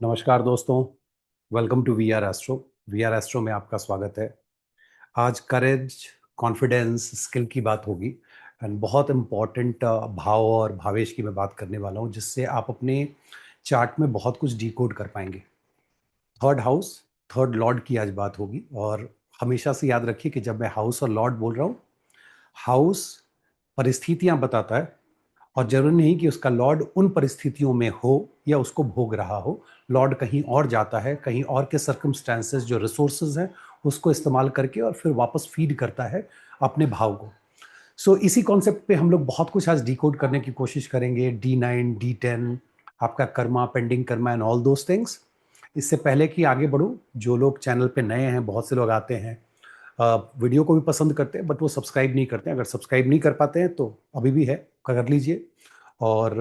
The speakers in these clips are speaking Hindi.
नमस्कार दोस्तों। Welcome to V R Astro. V R Astro में आपका स्वागत है। आज करेज, कॉन्फिडेंस, स्किल की बात होगी एंड बहुत इम्पॉर्टेंट भाव और भावेश की मैं बात करने वाला हूँ, जिससे आप अपने चार्ट में बहुत कुछ डिकोड कर पाएंगे। थर्ड हाउस, थर्ड लॉर्ड की आज बात होगी। और हमेशा से याद रखिए कि जब मैं हाउस और लॉर्ड बोल रहा हूँ, हाउस परिस्थितियां बताता है और जरूरी नहीं कि उसका लॉर्ड उन परिस्थितियों में हो या उसको भोग रहा हो। लॉर्ड कहीं और जाता है, कहीं और के सर्कमस्टेंसेस, जो रिसोर्सेज हैं, उसको इस्तेमाल करके और फिर वापस फीड करता है अपने भाव को। इसी कॉन्सेप्ट पे हम लोग बहुत कुछ आज डिकोड करने की कोशिश करेंगे। D9 D10, आपका Karma, pending Karma and all those things. इससे पहले कि आगे बढ़ूं, जो लोग चैनल पे नए हैं, बहुत से लोग आते हैं, वीडियो को भी पसंद करते हैं बट वो सब्सक्राइब नहीं करते हैं। अगर सब्सक्राइब नहीं कर पाते हैं तो अभी भी है, कर लीजिए। और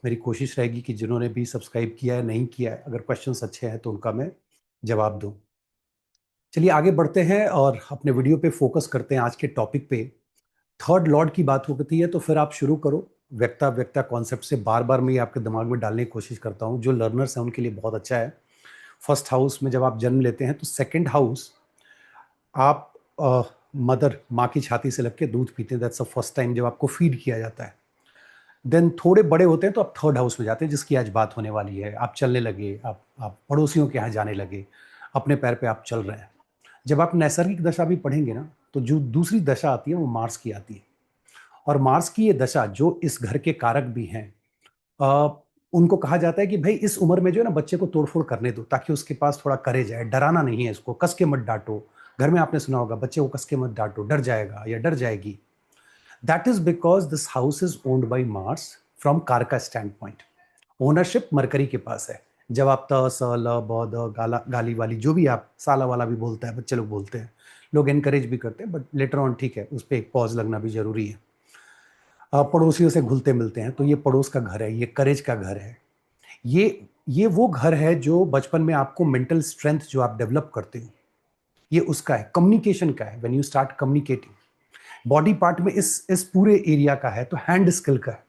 मेरी कोशिश रहेगी कि जिन्होंने भी सब्सक्राइब किया है, नहीं किया है, अगर क्वेश्चंस अच्छे हैं तो उनका मैं जवाब दूं। चलिए आगे बढ़ते हैं और अपने वीडियो पे फोकस करते हैं। आज के टॉपिक पे थर्ड लॉर्ड की बात होती है, तो फिर आप शुरू करो। व्यक्ता व्यक्ता कॉन्सेप्ट से बार बार मैं ये आपके दिमाग में डालने की कोशिश करता हूँ। जो लर्नर्स हैं उनके लिए बहुत अच्छा है। फर्स्ट हाउस में जब आप जन्म लेते हैं तो सेकेंड हाउस, आप मदर, माँ की छाती से लग के दूध पीते हैं। दैट्स द फर्स्ट टाइम जब आपको फीड किया जाता है। देन थोड़े बड़े होते हैं तो आप थर्ड हाउस में जाते हैं, जिसकी आज बात होने वाली है। आप चलने लगे, आप पड़ोसियों के यहाँ जाने लगे, अपने पैर पे आप चल रहे हैं। जब आप नैसर्गिक दशा भी पढ़ेंगे ना, तो जो दूसरी दशा आती है वो मार्स की आती है। और मार्स की ये दशा, जो इस घर के कारक भी हैं, अ, उनको कहा जाता है कि भाई इस उम्र में जो है ना, बच्चे को तोड़फोड़ करने दो ताकि उसके पास थोड़ा करेज है। डराना नहीं है, इसको कस के मत डांटो। घर में आपने सुना होगा, बच्चे को कस के मत डांटो, डर जाएगा या डर जाएगी। That is because this house is owned by Mars from कारका स्टैंड पॉइंट। ओनरशिप मरकरी के पास है। जब आप त स ल ब द गाला गाली वाली, जो भी आप साला वाला भी बोलता है, बच्चे लोग बोलते हैं, लोग एनकरेज भी करते हैं, बट लेटर ऑन ठीक है, उस पर एक पॉज लगना भी जरूरी है। आप पड़ोसियों से घुलते मिलते हैं, तो ये पड़ोस का घर है, ये करेज का घर है। ये वो घर है जो बचपन में आपको मेंटल स्ट्रेंथ जो आप डेवलप करते हो, ये उसका है। कम्युनिकेशन का है, when you start communicating. Body part में इस पूरे एरिया का है, तो हैंड स्किल का है।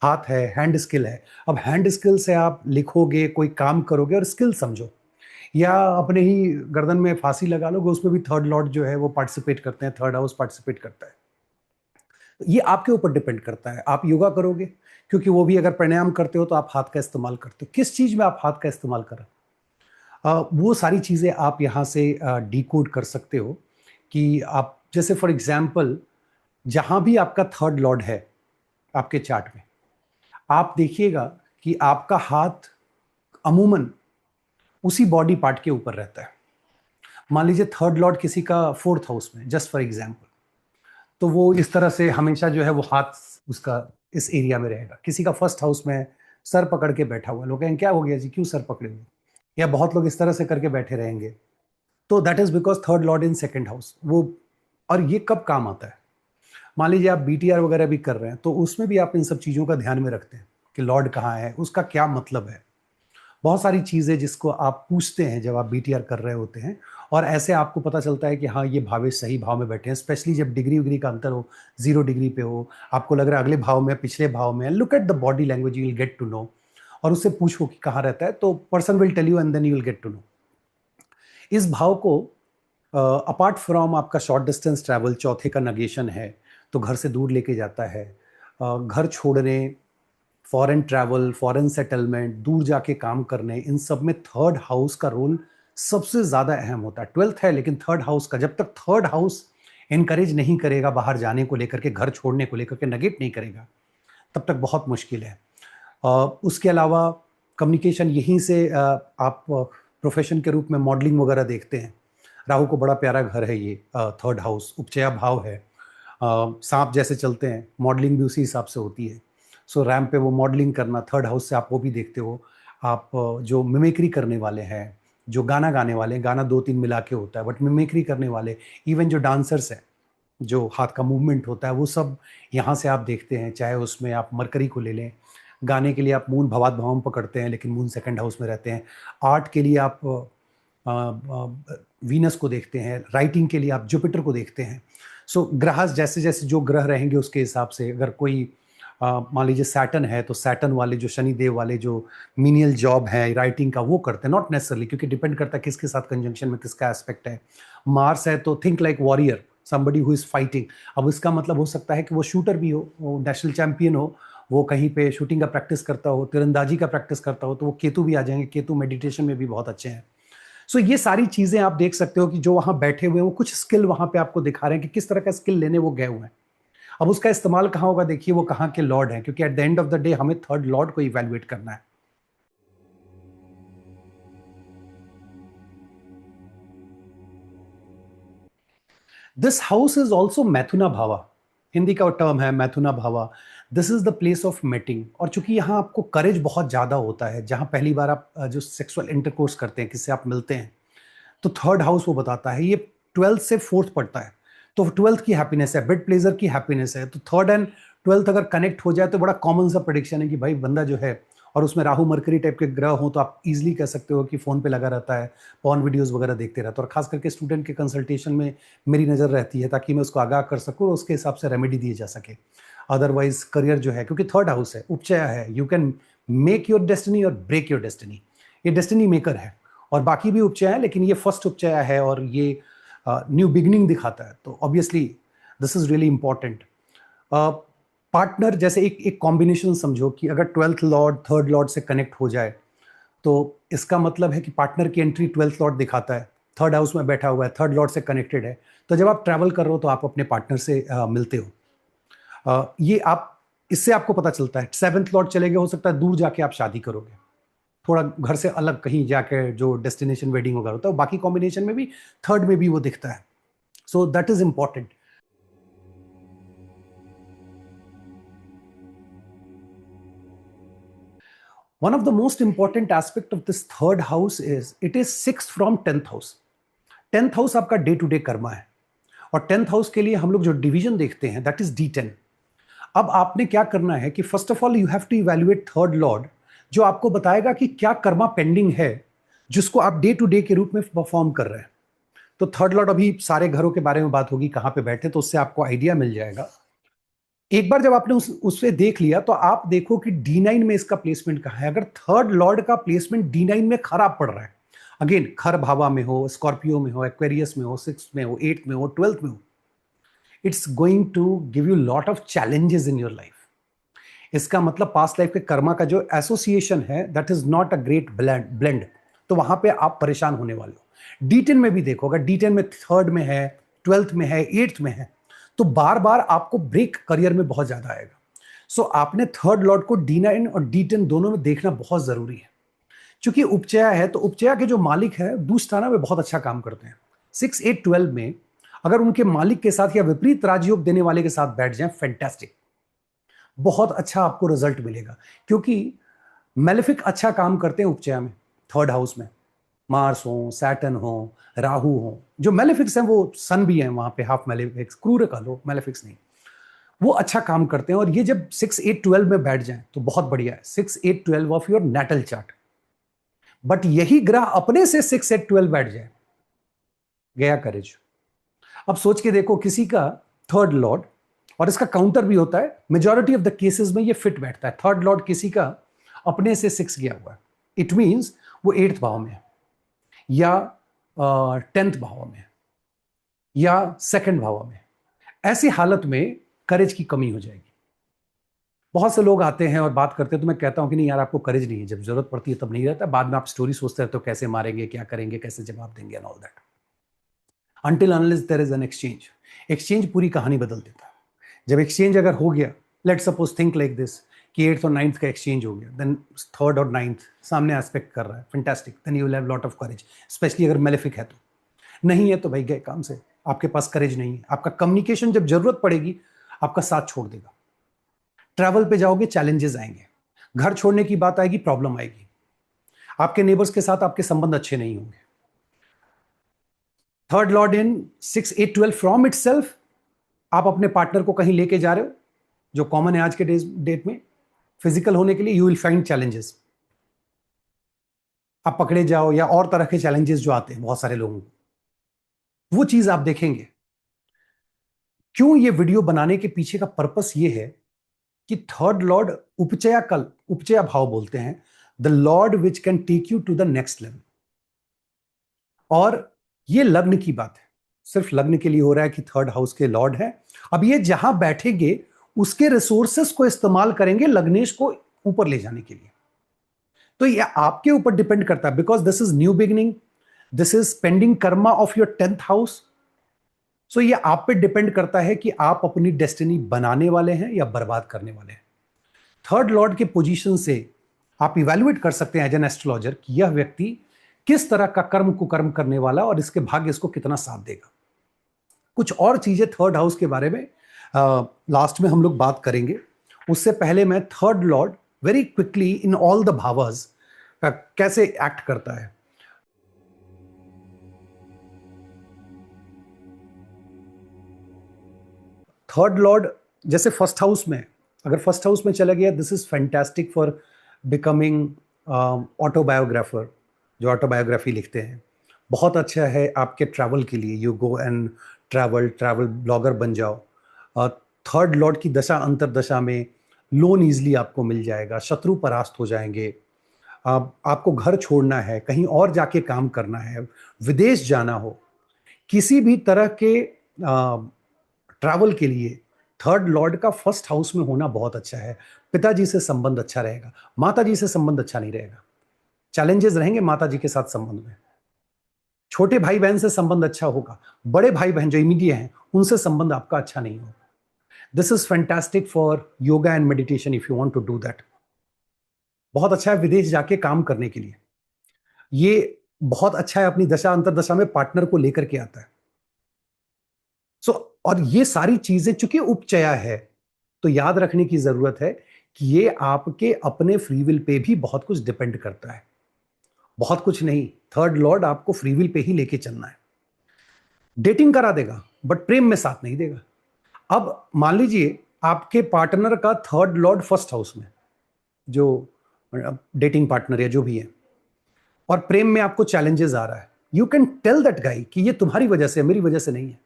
हाथ है, हैंड स्किल है। अब हैंड स्किल से आप लिखोगे, कोई काम करोगे, और स्किल समझो, या अपने ही गर्दन में फांसी लगा लोगे, उसमें भी थर्ड लॉर्ड जो है वो पार्टिसिपेट करते हैं, थर्ड हाउस पार्टिसिपेट करता है। ये आपके ऊपर डिपेंड करता है। आप योगा करोगे, क्योंकि वो भी अगर प्राणायाम करते हो तो आप हाथ का इस्तेमाल करते हो। किस चीज में आप हाथ का इस्तेमाल कर रहे हो, वो सारी चीजें आप यहाँ से डिकोड कर सकते हो। कि आप जैसे फॉर एग्जाम्पल, जहां भी आपका थर्ड लॉर्ड है आपके चार्ट में, आप देखिएगा कि आपका हाथ अमूमन उसी बॉडी पार्ट के ऊपर रहता है। मान लीजिए थर्ड लॉर्ड किसी का फोर्थ हाउस में, जस्ट फॉर एग्जाम्पल, तो वो इस तरह से हमेशा जो है वो हाथ उसका इस एरिया में रहेगा। किसी का फर्स्ट हाउस में सर पकड़ के बैठा हुआ, लोग कहेंगे क्या हो गया जी, क्यों सर पकड़े हुए, या बहुत लोग इस तरह से करके बैठे रहेंगे। तो that is because third lord in second house वो। और ये कब काम आता है, मान लीजिए आप BTR वगैरह भी कर रहे हैं, तो उसमें भी आप इन सब चीज़ों का ध्यान में रखते हैं कि लॉर्ड कहाँ है, उसका क्या मतलब है। बहुत सारी चीज़ें जिसको आप पूछते हैं जब आप BTR कर रहे होते हैं, और ऐसे आपको पता चलता है कि हाँ, ये भावेश सही भाव में बैठे हैं। स्पेशली जब डिग्री विग्री का अंतर हो, 0 डिग्री पे हो, आपको लग रहा है अगले भाव में, पिछले भाव में। Look at the body language, you will get to know. और उससे पूछो कि कहाँ रहता है, तो person will tell you and then you will get to know. इस भाव को अपार्ट फ्रॉम आपका शॉर्ट डिस्टेंस ट्रैवल, चौथे का नगेशन है, तो घर से दूर लेके जाता है। घर छोड़ने, फॉरेन ट्रैवल, फॉरेन सेटलमेंट, दूर जाके काम करने, इन सब में थर्ड हाउस का रोल सबसे ज्यादा अहम होता है। ट्वेल्थ है, लेकिन थर्ड हाउस का, जब तक थर्ड हाउस एनकरेज नहीं करेगा बाहर जाने को लेकर के, घर छोड़ने को लेकर के नगेट नहीं करेगा, तब तक बहुत मुश्किल है। उसके अलावा कम्युनिकेशन, यहीं से आप प्रोफेशन के रूप में मॉडलिंग वगैरह देखते हैं। राहु को बड़ा प्यारा घर है ये, थर्ड हाउस उपचया भाव है। सांप जैसे चलते हैं, मॉडलिंग भी उसी हिसाब से होती है। सो रैम पे वो मॉडलिंग करना, थर्ड हाउस से आप वो भी देखते हो। आप जो मिमिक्री करने वाले हैं, जो गाना गाने वाले हैं, गाना 2-3 मिला के होता है, बट मिमिक्री करने वाले, इवन जो डांसर्स हैं, जो हाथ का मूवमेंट होता है, वो सब यहाँ से आप देखते हैं। चाहे उसमें आप मरकरी को ले लें, गाने के लिए आप मून भवात भावम पकड़ते हैं, लेकिन मून सेकंड हाउस में रहते हैं। आर्ट के लिए आप वीनस को देखते हैं, राइटिंग के लिए आप जुपिटर को देखते हैं। सो ग्रहस, जैसे जैसे जो ग्रह रहेंगे उसके हिसाब से, अगर कोई मान लीजिए सैटर्न है, तो सैटर्न वाले जो शनिदेव वाले जो मीनियल जॉब है राइटिंग का, वो करते हैं, नॉट नेसेसरली, क्योंकि डिपेंड करता है किसके साथ कंजंक्शन में किसका एस्पेक्ट है। मार्स है तो think like warrior, somebody who is fighting. अब इसका मतलब हो सकता है कि वो शूटर भी हो, वो नेशनल चैंपियन हो, वो कहीं पे शूटिंग का प्रैक्टिस करता हो, तीरंदाजी का प्रैक्टिस करता हो, तो वो केतु भी आ जाएंगे। केतु मेडिटेशन में भी बहुत अच्छे हैं। सो ये सारी चीजें आप देख सकते हो कि जो वहां बैठे हुए हैं वो कुछ स्किल वहां पे आपको दिखा रहे हैं कि किस तरह का स्किल लेने वो गए हुए हैं। अब उसका इस्तेमाल कहां होगा, देखिए वो कहां के लॉर्ड हैं, क्योंकि at the end of the day हमें थर्ड लॉर्ड को इवैल्यूएट करना है। दिस हाउस इज ऑल्सो मैथुना भावा, हिंदी का टर्म है मैथुना भावा। This is the place of meeting. और चूंकि यहाँ आपको करेज बहुत ज्यादा होता है, जहां पहली बार आप जो सेक्सुअल इंटरकोर्स करते हैं, किससे आप मिलते हैं, तो थर्ड हाउस वो बताता है। ये 12th से 4th पड़ता है, तो 12th की हैप्पीनेस है, बेड प्लेजर की हैप्पीनेस है, तो थर्ड एंड 12th अगर कनेक्ट हो जाए तो बड़ा कॉमन सा प्रेडिक्शन है कि भाई बंदा जो है, और उसमें राहु मरकरी टाइप के ग्रह हो, तो आप इजीली कह सकते हो कि फोन पे लगा रहता है, पॉर्न वीडियोस वगैरह देखते रहता है। और खास करके स्टूडेंट के कंसल्टेशन में मेरी नज़र रहती है, ताकि मैं उसको आगाह कर सकूँ और उसके हिसाब से रेमेडी दिए जा सके। अदरवाइज करियर जो है, क्योंकि थर्ड हाउस है, उपचया है, you can make your destiny और ब्रेक योर डेस्टिनी। ये डेस्टिनी मेकर है, और बाकी भी उपचय है, लेकिन ये फर्स्ट उपचय है और ये न्यू बिगिनिंग दिखाता है। तो obviously this is really important. Partner जैसे एक एक कॉम्बिनेशन समझो कि अगर 12th लॉर्ड थर्ड लॉर्ड से कनेक्ट हो जाए, तो इसका मतलब है कि पार्टनर की एंट्री 12th लॉर्ड दिखाता है, थर्ड हाउस में बैठा हुआ है, थर्ड लॉर्ड से कनेक्टेड है। तो जब आप ट्रैवल कर रहे हो तो आप अपने पार्टनर से मिलते हो। ये आप, इससे आपको पता चलता है 7th लॉर्ड चले गए, हो सकता है दूर जाके आप शादी करोगे, थोड़ा घर से अलग कहीं जाके जो डेस्टिनेशन वेडिंग वगैरह होता है, बाकी कॉम्बिनेशन में भी थर्ड में भी वो दिखता है। So that is important. One of the most important aspect of this third house is it is 6th from 10th house. 10th house आपका डे टू डे कर्मा है, और 10th हाउस के लिए हम लोग जो डिवीजन देखते हैं दैट इज D10। अब आपने क्या करना है कि first of all you have to evaluate third lord, जो आपको बताएगा कि क्या कर्मा पेंडिंग है, जिसको आप डे टू डे के रूप में परफॉर्म कर रहे हैं। तो थर्ड लॉर्ड, अभी सारे घरों के बारे में बात होगी कहां पे बैठे, तो उससे आपको आइडिया मिल जाएगा। एक बार जब आपने उससे देख लिया, तो आप देखो कि D9 में इसका प्लेसमेंट कहां है। अगर थर्ड लॉर्ड का प्लेसमेंट D9 में खराब पड़ रहा है, अगेन खर भावा में हो, स्कॉर्पियो में हो, एक्वेरियस में हो, 6th में हो, 8th में हो, 12th में हो, it's going to give you lot of challenges in your life. इसका मतलब पास्ट लाइफ के कर्मा का जो एसोसिएशन है that is not a great blend. तो वहां पे आप परेशान होने वाले हो। D10 में भी देखो, अगर D10 में थर्ड में है, 12th में है, 8th में है, तो बार बार आपको ब्रेक करियर में बहुत ज्यादा आएगा। सो आपने थर्ड लॉर्ड को D9 और D10 दोनों में देखना बहुत जरूरी है। क्योंकि उपचया है, तो उपचया के जो मालिक है दूसरा में बहुत अच्छा काम करते हैं। 6, 8, 12 में अगर उनके मालिक के साथ या विपरीत राजयोग देने वाले के साथ बैठ जाए, फैंटास्टिक, बहुत अच्छा आपको रिजल्ट मिलेगा। क्योंकि मेलेफिक अच्छा काम करते हैं उपचया में, थर्ड हाउस में मार्स हो, सैटर्न हो, राहु हो। जो मेलेफिक्स हैं वो सन भी हैं वहां पे, हाफ मेलेफिक्स, क्रूर का लो, मेलेफिक्स नहीं, वो अच्छा काम करते हैं। और ये जब 6, 8, 12 में बैठ जाएं तो बहुत बढ़िया है। 6, 8, 12 of your natal chart. But यही ग्रह अपने से 6, 8, 12 बैठ जाए, गया करेज। अब सोच के देखो, किसी का थर्ड लॉर्ड, और इसका काउंटर भी होता है, मेजॉरिटी ऑफ द केसेस में ये फिट बैठता है। थर्ड लॉर्ड किसी का अपने से 6 गया हुआ है, इट मींस वो 8th भाव में है, या 10th भाव में, या सेकंड भाव में। ऐसी हालत में करेज की कमी हो जाएगी। बहुत से लोग आते हैं और बात करते हैं, तो मैं कहता हूं कि नहीं यार, आपको करेज नहीं है, जब जरूरत पड़ती है तब नहीं रहता, बाद में आप स्टोरी सोचते रहते हो कैसे मारेंगे, क्या करेंगे, कैसे जवाब देंगे and all that, until unless there is an exchange. Exchange पूरी कहानी बदल देता है। जब एक्सचेंज अगर हो गया, let suppose think like this, कि 8th और 9th का एक्सचेंज हो गया, देन थर्ड और 9th सामने एस्पेक्ट कर रहा है, fantastic, then you will have lot of courage, specially अगर मेलेफिक है। तो नहीं है तो भाई गए काम से, आपके पास करेज नहीं है। आपका कम्युनिकेशन जब जरूरत पड़ेगी आपका साथ छोड़ देगा। ट्रैवल पे जाओगे, चैलेंजेस आएंगे, घर छोड़ने की बात आएगी, प्रॉब्लम आएगी, आपके नेबर्स के साथ आपके संबंध अच्छे नहीं होंगे। Third lord in 6, 8, 12 from it, आप अपने पार्टनर को कहीं लेके जा रहे हो, जो कॉमन है आज के डेट में, फिजिकल होने के लिए, यू विल फाइंड चैलेंजेस। आप पकड़े जाओ, या और तरह के चैलेंजेस जो आते हैं बहुत सारे लोगों को, वो चीज आप देखेंगे। क्यों ये वीडियो बनाने के पीछे का पर्पस ये है कि थर्ड लॉर्ड उपचया भाव बोलते हैं, the lord which can take you to the next level. और ये लग्न की बात है, सिर्फ लग्न के लिए हो रहा है कि थर्ड हाउस के लॉर्ड है। अब ये जहां बैठेंगे उसके रिसोर्सेस को इस्तेमाल करेंगे लग्नेश को ऊपर ले जाने के लिए। तो ये आपके ऊपर डिपेंड करता है, because this is new beginning, this is pending karma of your 10th house. So ये आप पे डिपेंड करता है कि आप अपनी डेस्टिनी बनाने वाले हैं या बर्बाद करने वाले हैं। थर्ड लॉर्ड के पोजीशन से आप इवेल्युएट कर सकते हैं एज एन एस्ट्रोलॉजर कि यह व्यक्ति किस तरह का कर्म कुकर्म करने वाला और इसके भाग्य इसको कितना साथ देगा। कुछ और चीजें थर्ड हाउस के बारे में लास्ट में हम लोग बात करेंगे। उससे पहले मैं third lord very quickly in all the भावर्स कैसे एक्ट करता है। थर्ड लॉर्ड जैसे फर्स्ट हाउस में, अगर फर्स्ट हाउस में चला गया, this is fantastic for becoming autobiographer, जो ऑटोबायोग्राफी लिखते हैं। बहुत अच्छा है आपके ट्रैवल के लिए, you go and travel blogger बन जाओ। थर्ड लॉर्ड की दशा अंतरदशा में लोन ईजिली आपको मिल जाएगा, शत्रु परास्त हो जाएंगे। आपको घर छोड़ना है, कहीं और जाके काम करना है, विदेश जाना हो, किसी भी तरह के ट्रैवल के लिए थर्ड लॉर्ड का फर्स्ट हाउस में होना बहुत अच्छा है। पिताजी से संबंध अच्छा रहेगा, माता जी से संबंध अच्छा नहीं रहेगा, चैलेंजेस रहेंगे माता जी के साथ संबंध में। छोटे भाई बहन से संबंध अच्छा होगा, बड़े भाई बहन जो इमीडिएट हैं उनसे संबंध आपका अच्छा नहीं होगा। This is fantastic for yoga and meditation if you want to do that. बहुत अच्छा है विदेश जाके काम करने के लिए। ये बहुत अच्छा है अपनी दशा अंतरदशा में पार्टनर को लेकर के आता है। सो और ये सारी चीजें चूंकि उपचया है, तो याद रखने की जरूरत है कि ये आपके अपने फ्री विल पे भी बहुत कुछ डिपेंड करता है। बहुत कुछ नहीं, थर्ड लॉर्ड आपको फ्री विल पे ही लेके चलना है। डेटिंग करा देगा बट प्रेम में साथ नहीं देगा। अब मान लीजिए आपके पार्टनर का थर्ड लॉर्ड फर्स्ट हाउस में, जो डेटिंग पार्टनर या जो भी है, और प्रेम में आपको चैलेंजेस आ रहा है, you can tell that guy कि ये तुम्हारी वजह से, मेरी वजह से नहीं है।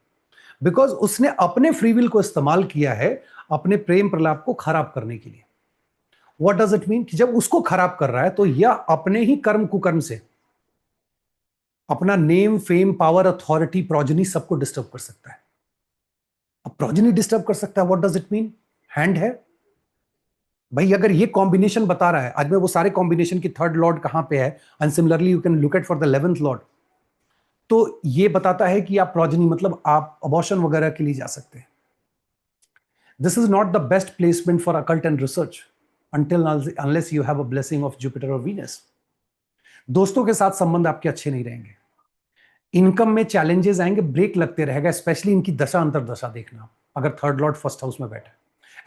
बिकॉज उसने अपने फ्री विल को इस्तेमाल किया है अपने प्रेम प्रलाप को खराब करने के लिए। व्हाट डज इट मीन कि जब उसको खराब कर रहा है तो यह अपने ही कर्म कुकर्म से अपना name fame power authority progeny सबको डिस्टर्ब कर सकता है। अब प्रोजनी डिस्टर्ब कर सकता है, what does it mean? Hand है भाई, अगर ये कॉम्बिनेशन बता रहा है, आज मैं वो सारे कॉम्बिनेशन की थर्ड लॉर्ड कहां पे है, and similarly you can look at for the 11th Lord, तो ये बताता है कि आप प्रोजनी मतलब आप अबॉर्शन वगैरह के लिए जा सकते हैं। This is not the best placement for occult and research unless you have a blessing of Jupiter or Venus. दोस्तों के साथ संबंध आपके अच्छे नहीं रहेंगे, इनकम में चैलेंजेस आएंगे, ब्रेक लगते रहेगा, स्पेशली इनकी दशा अंतरदशा देखना। अगर थर्ड लॉर्ड फर्स्ट हाउस में बैठा,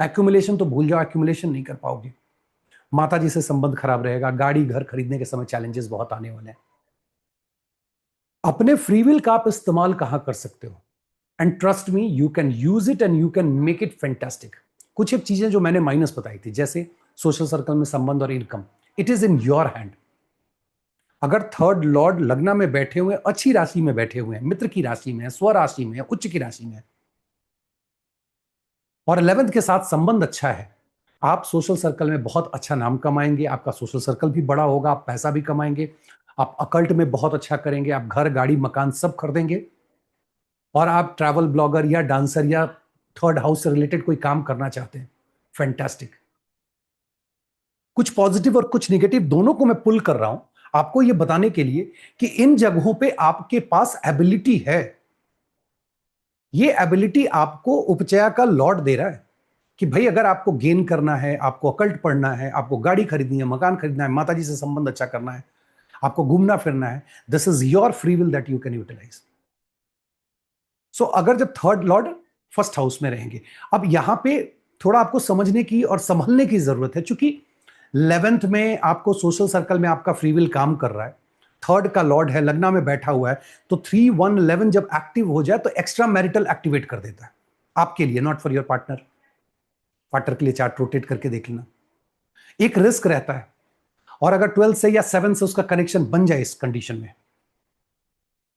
एक्यूमुलेशन तो भूल जाओ, एक्यूमुलेशन नहीं कर पाओगे। माता जी से संबंध खराब रहेगा, गाड़ी घर खरीदने के समय चैलेंजेस बहुत आने वाले हैं। अपने फ्री विल का आप इस्तेमाल कहां कर सकते हो, and trust me you can use it and you can make it fantastic. कुछ एक चीजें जो मैंने माइनस बताई थी, जैसे सोशल सर्कल में संबंध और income, it is in your hand. अगर थर्ड लॉर्ड लग्न में बैठे हुए, अच्छी राशि में बैठे हुए हैं, मित्र की राशि में है, स्व राशि में है, उच्च की राशि में है, और 11th के साथ संबंध अच्छा है, आप सोशल सर्कल में बहुत अच्छा नाम कमाएंगे, आपका सोशल सर्कल भी बड़ा होगा, आप पैसा भी कमाएंगे, आप अकल्ट में बहुत अच्छा करेंगे, आप घर गाड़ी मकान सब खरीदेंगे, और आप ट्रैवल ब्लॉगर या डांसर या थर्ड हाउस से रिलेटेड कोई काम करना चाहते हैं, फैंटास्टिक। कुछ पॉजिटिव और कुछ निगेटिव दोनों को मैं पुल कर रहा हूं आपको यह बताने के लिए कि इन जगहों पे आपके पास एबिलिटी है। ये एबिलिटी आपको उपचया का लॉर्ड दे रहा है कि भाई अगर आपको गेन करना है, आपको अकल्ट पढ़ना है, आपको गाड़ी खरीदनी है, मकान खरीदना है, माताजी से संबंध अच्छा करना है, आपको घूमना फिरना है, this is your free will that you can utilize. So अगर जब थर्ड लॉर्ड फर्स्ट हाउस में रहेंगे, अब यहां पे थोड़ा आपको समझने की और संभलने की जरूरत है, क्योंकि 11th में आपको सोशल सर्कल में आपका फ्री विल काम कर रहा है, थर्ड का लॉर्ड है, लग्न में बैठा हुआ है, तो 3 1 11 जब एक्टिव हो जाए तो एक्स्ट्रा मैरिटल एक्टिवेट कर देता है आपके लिए, not for your partner. Partner के लिए चार्ट रोटेट करके देख लेना, एक रिस्क रहता है। और अगर 12 से या 7 से उसका कनेक्शन बन जाए इस कंडीशन में,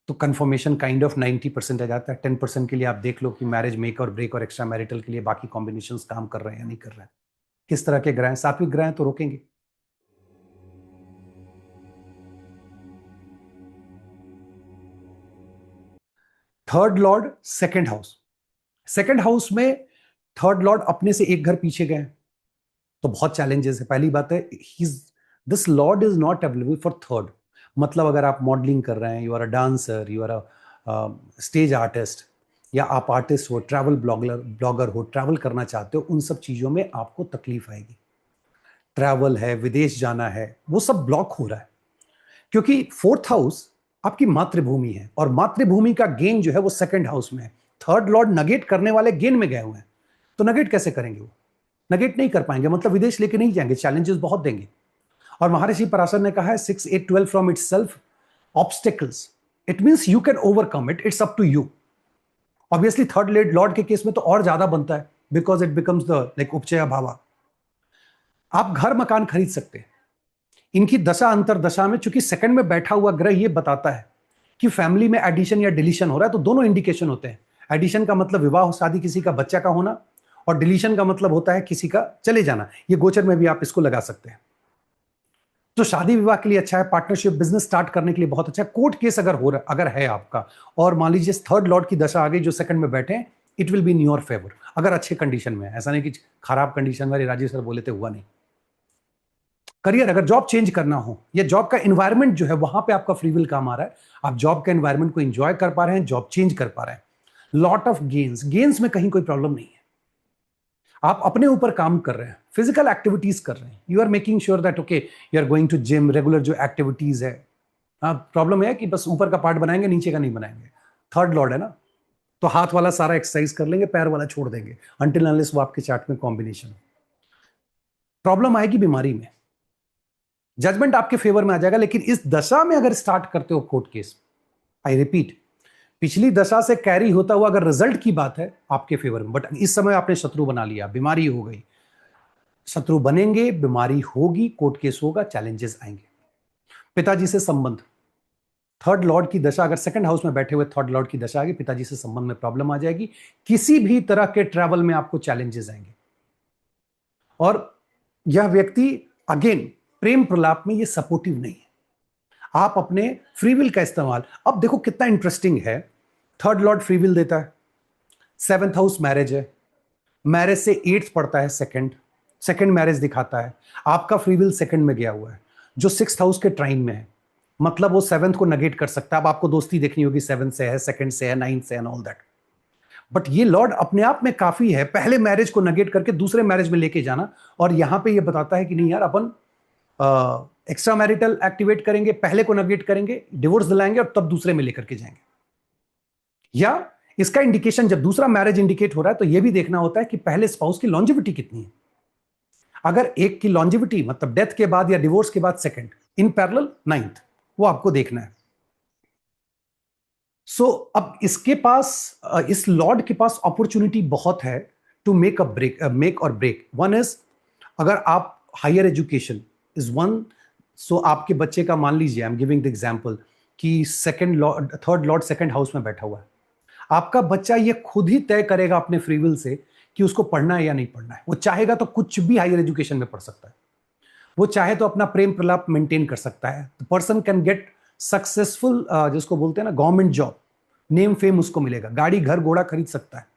तो कंफर्मेशन काइंड ऑफ 90% आ जाता है। 10% के लिए आप देख लो कि मैरिज मेक और ब्रेक और एक्स्ट्रा मैरिटल के लिए बाकी कॉम्बिनेशंस काम कर रहे हैं या नहीं कर रहे हैं। किस तरह के ग्रह हैं? सात्विक ग्रह हैं तो रोकेंगे। Third lord second house, second house में थर्ड लॉर्ड अपने से एक घर पीछे गए, तो बहुत चैलेंजेस है। पहली बात है, this lord is not available for third. मतलब अगर आप मॉडलिंग कर रहे हैं, you are a dancer, you are a stage artist, या आप आर्टिस्ट हो, ट्रैवल ब्लॉगर ब्लॉगर हो, ट्रैवल करना चाहते हो, उन सब चीजों में आपको तकलीफ आएगी। ट्रैवल है, विदेश जाना है, वो सब ब्लॉक हो रहा है, क्योंकि फोर्थ हाउस आपकी मातृभूमि है, और मातृभूमि का गेन जो है वो सेकंड हाउस में है। थर्ड लॉर्ड नगेट करने वाले गेन में गए हुए हैं, तो नगेट कैसे करेंगे? वो नगेट नहीं कर पाएंगे, मतलब विदेश लेके नहीं जाएंगे, चैलेंजेस बहुत देंगे। और महर्षि पराशर ने कहा है 6 8 12 from itself obstacles, it means you can overcome it, it's up to you. Obviously third led lord के केस में तो और ज्यादा बनता है, because it becomes the like उपचय भावा। आप घर मकान खरीद सकते हैं। इनकी दशा अंतर दशा में, चूंकि सेकंड में बैठा हुआ ग्रह ये बताता है कि फैमिली में एडिशन या डिलीशन हो रहा है, तो दोनों इंडिकेशन होते हैं। एडिशन का मतलब विवाह शादी, किसी का बच्चा का होना, और डिलीशन का मतलब होता है किसी का चले जाना। ये गोचर में भी आप इसको लगा सकते हैं। तो शादी विवाह के लिए अच्छा है, पार्टनरशिप बिजनेस स्टार्ट करने के लिए बहुत अच्छा है। कोर्ट केस अगर हो रहा, अगर है आपका, और मान लीजिए थर्ड लॉर्ड की दशा आ गई जो सेकंड में बैठे हैं, it will be in your favour, अगर अच्छे कंडीशन में है। ऐसा नहीं कि खराब कंडीशन में, राजीव सर बोले थे हुआ नहीं। करियर, अगर जॉब चेंज करना हो, या जॉब का एनवायरनमेंट जो है वहां पे आपका फ्री विल काम आ रहा है, आप जॉब के एनवायरनमेंट को एंजॉय कर पा रहे हैं, जॉब चेंज कर पा रहे हैं, लॉट ऑफ गेन्स, गेन्स में कहीं कोई प्रॉब्लम नहीं है। आप अपने ऊपर काम कर रहे हैं, फिजिकल एक्टिविटीज कर रहे हैं, you are making sure that okay you are going to gym, regular जो एक्टिविटीज है। हाँ, प्रॉब्लम है कि बस ऊपर का पार्ट बनाएंगे, नीचे का नहीं बनाएंगे। थर्ड लॉर्ड है ना, तो हाथ वाला सारा एक्सरसाइज कर लेंगे, पैर वाला छोड़ देंगे, अनटिल अनलेस वो आपके चार्ट में कॉम्बिनेशन। प्रॉब्लम आएगी बीमारी में, जजमेंट आपके फेवर में आ जाएगा। लेकिन इस दशा में अगर स्टार्ट करते हो कोर्ट केस, आई रिपीट, पिछली दशा से कैरी होता हुआ अगर रिजल्ट की बात है आपके फेवर में, बट इस समय आपने शत्रु बना लिया, बीमारी हो गई, शत्रु बनेंगे, बीमारी होगी, कोर्ट केस होगा, चैलेंजेस आएंगे। पिताजी से संबंध, थर्ड लॉर्ड की दशा अगर सेकंड हाउस में बैठे हुए थर्ड लॉर्ड की दशा आ गई, पिताजी से संबंध में प्रॉब्लम आ जाएगी। किसी भी तरह के ट्रैवल में आपको चैलेंजेस आएंगे। और यह व्यक्ति अगेन प्रेम प्रलाप में ये सपोर्टिव नहीं है। आप अपने फ्री विल का इस्तेमाल, अब देखो कितना इंटरेस्टिंग है। थर्ड लॉर्ड फ्री विल देता है, सेवंथ हाउस मैरिज है, मैरिज से एट्थ पड़ता है सेकंड, सेकंड मैरिज दिखाता है। आपका फ्री विल सेकंड में गया हुआ है, जो सिक्स्थ हाउस के ट्राइन में है, मतलब वो सेवंथ को नेगेट कर सकता है। अब आपको दोस्ती देखनी होगी, सेवंथ से है, सेकंड से है, नाइन्थ से, एंड ऑल दैट। बट ये लॉर्ड अपने आप में काफी है, पहले मैरिज को नेगेट करके दूसरे मैरिज में लेके जाना। और यहां पे ये बताता है कि नहीं यार, अपन एक्स्ट्रा मैरिटल एक्टिवेट करेंगे, पहले को नेगेट करेंगे, डिवोर्स दिलाएंगे, और तब दूसरे में लेकर के जाएंगे। या इसका इंडिकेशन, जब दूसरा मैरिज इंडिकेट हो रहा है, तो यह भी देखना होता है कि पहले स्पाउस की लॉन्जिविटी कितनी है। अगर एक की लॉन्जिविटी मतलब डेथ के बाद या डिवोर्स के बाद सेकंड, इन पैरेलल नाइन्थ, वो आपको देखना है। सो अब इसके पास, इस लॉर्ड के पास अपॉर्चुनिटी बहुत है to make a break, make और ब्रेक। वन इज, अगर आप higher education is one, so आपके बच्चे का, मान लीजिए I am giving the example कि second lord, third lord second house में बैठा हुआ है, आपका बच्चा ये खुद ही तय करेगा अपने फ्री विल से कि उसको पढ़ना है या नहीं पढ़ना है। वो चाहेगा तो कुछ भी हायर एजुकेशन में पढ़ सकता है, वो चाहे तो अपना प्रेम प्रलाप मेंटेन कर सकता है। The person can get successful, जिसको बोलते हैं ना गवर्नमेंट जॉब, नेम फेम उसको मिलेगा, गाड़ी घर घोड़ा खरीद सकता है,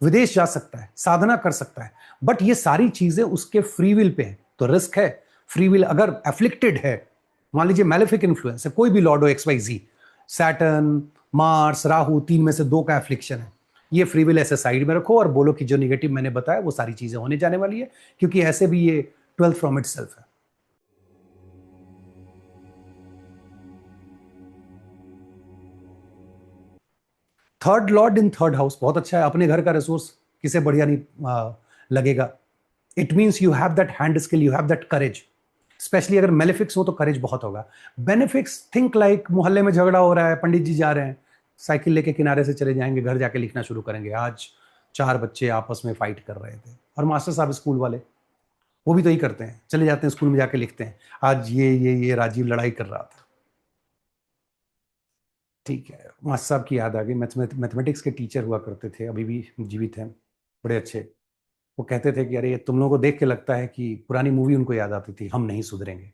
विदेश जा सकता है, साधना कर सकता है। बट ये सारी चीजें उसके फ्री विल पे है, तो रिस्क है। फ्री विल अगर एफ्लिक्टेड है, मान लीजिए मैलेफिक इन्फ्लुएंस है, कोई भी लॉर्ड हो, एक्स वाई जी, सैटर्न, मार्स, राहु, तीन में से दो का एफ्लिक्शन है, ये फ्री विल ऐसे साइड में रखो और बोलो कि जो निगेटिव मैंने बताया वो सारी चीजें होने जाने वाली है, क्योंकि ऐसे भी ये 12 फ्रॉम इट सेल्फ है। Third lord in third house बहुत अच्छा है, अपने घर का रिसोर्स किसे बढ़िया नहीं लगेगा। It means you have that hand skill, you have that courage. Specially अगर मेलिफिक्स हो तो करेज बहुत होगा। बेनिफिक्स, थिंक लाइक मोहल्ले में झगड़ा हो रहा है, पंडित जी जा रहे हैं, साइकिल लेके किनारे से चले जाएंगे, घर जाके लिखना शुरू करेंगे, आज चार बच्चे आपस में फाइट कर रहे थे, और मास्टर साहब स्कूल वाले वो भी तो ही करते हैं, चले जाते हैं स्कूल में जाके लिखते हैं, आज ये राजीव लड़ाई कर रहा था। ठीक है, मास्टर साहब की याद आ गई, मैथमेटिक्स के टीचर हुआ करते थे, अभी भी जीवित हैं, बड़े अच्छे। वो कहते थे कि अरे ये तुम लोगों को देख के लगता है कि पुरानी मूवी उनको याद आती थी, हम नहीं सुधरेंगे।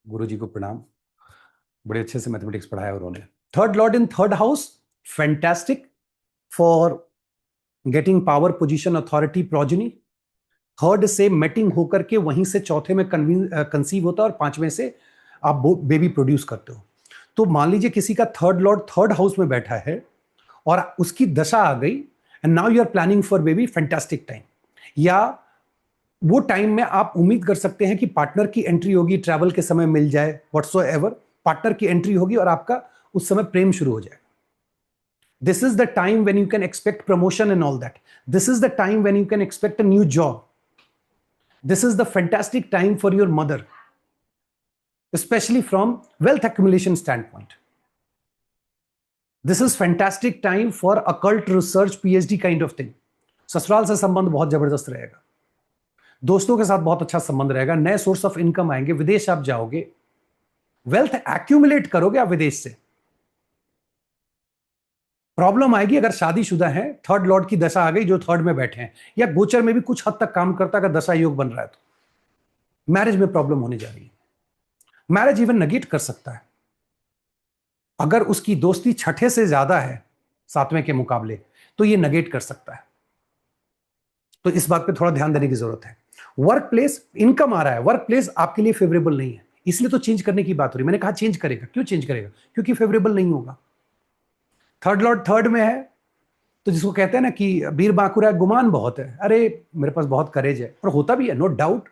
गुरुजी को प्रणाम, बड़े अच्छे से मैथमेटिक्स पढ़ाया उन्होंने। Third lord in third house, fantastic for getting power, position, authority, progeny. Third से मेटिंग होकर के वहीं से चौथे में कंसीव होता है और पांचवें से आप बेबी प्रोड्यूस करते हो। तो मान लीजिए किसी का थर्ड लॉर्ड थर्ड हाउस में बैठा है और उसकी दशा आ गई, and now you are planning for baby, fantastic time. या वो टाइम में आप उम्मीद कर सकते हैं कि पार्टनर की एंट्री होगी, ट्रैवल के समय मिल जाए, व्हाट्सोएवर पार्टनर की एंट्री होगी और आपका उस समय प्रेम शुरू हो जाए। This is the time when you can expect promotion and all that. This is the time when you can expect a new job. This is the fantastic time for your mother, especially from wealth accumulation standpoint. This is fantastic time for occult research, PhD kind of thing. ससुराल से संबंध बहुत जबरदस्त रहेगा, दोस्तों के साथ बहुत अच्छा संबंध रहेगा, नए सोर्स ऑफ इनकम आएंगे, विदेश आप जाओगे, वेल्थ एक्यूमुलेट करोगे आप विदेश से। प्रॉब्लम आएगी अगर शादीशुदा है, थर्ड लॉर्ड की दशा आ गई जो थर्ड में बैठे हैं, या गोचर में भी कुछ हद तक काम करता अगर दशा योग बन रहा है तो मैरिज में प्रॉब्लम होने जा रही है। मैरिज इवन नेगेट कर सकता है अगर उसकी दोस्ती छठे से ज्यादा है सातवें के मुकाबले, तो ये नेगेट कर सकता है। तो इस बात पे थोड़ा ध्यान देने की जरूरत है। वर्क प्लेस, इनकम आ रहा है, वर्क प्लेस आपके लिए फेवरेबल नहीं है, इसलिए तो चेंज करने की बात हो रही। मैंने कहा चेंज करेगा, क्यों चेंज करेगा? क्योंकि फेवरेबल नहीं होगा। थर्ड लॉर्ड थर्ड में है, तो जिसको कहते हैं ना कि वीर बांकुरा, गुमान बहुत है, अरे मेरे पास बहुत करेज है, और होता भी है, नो डाउट।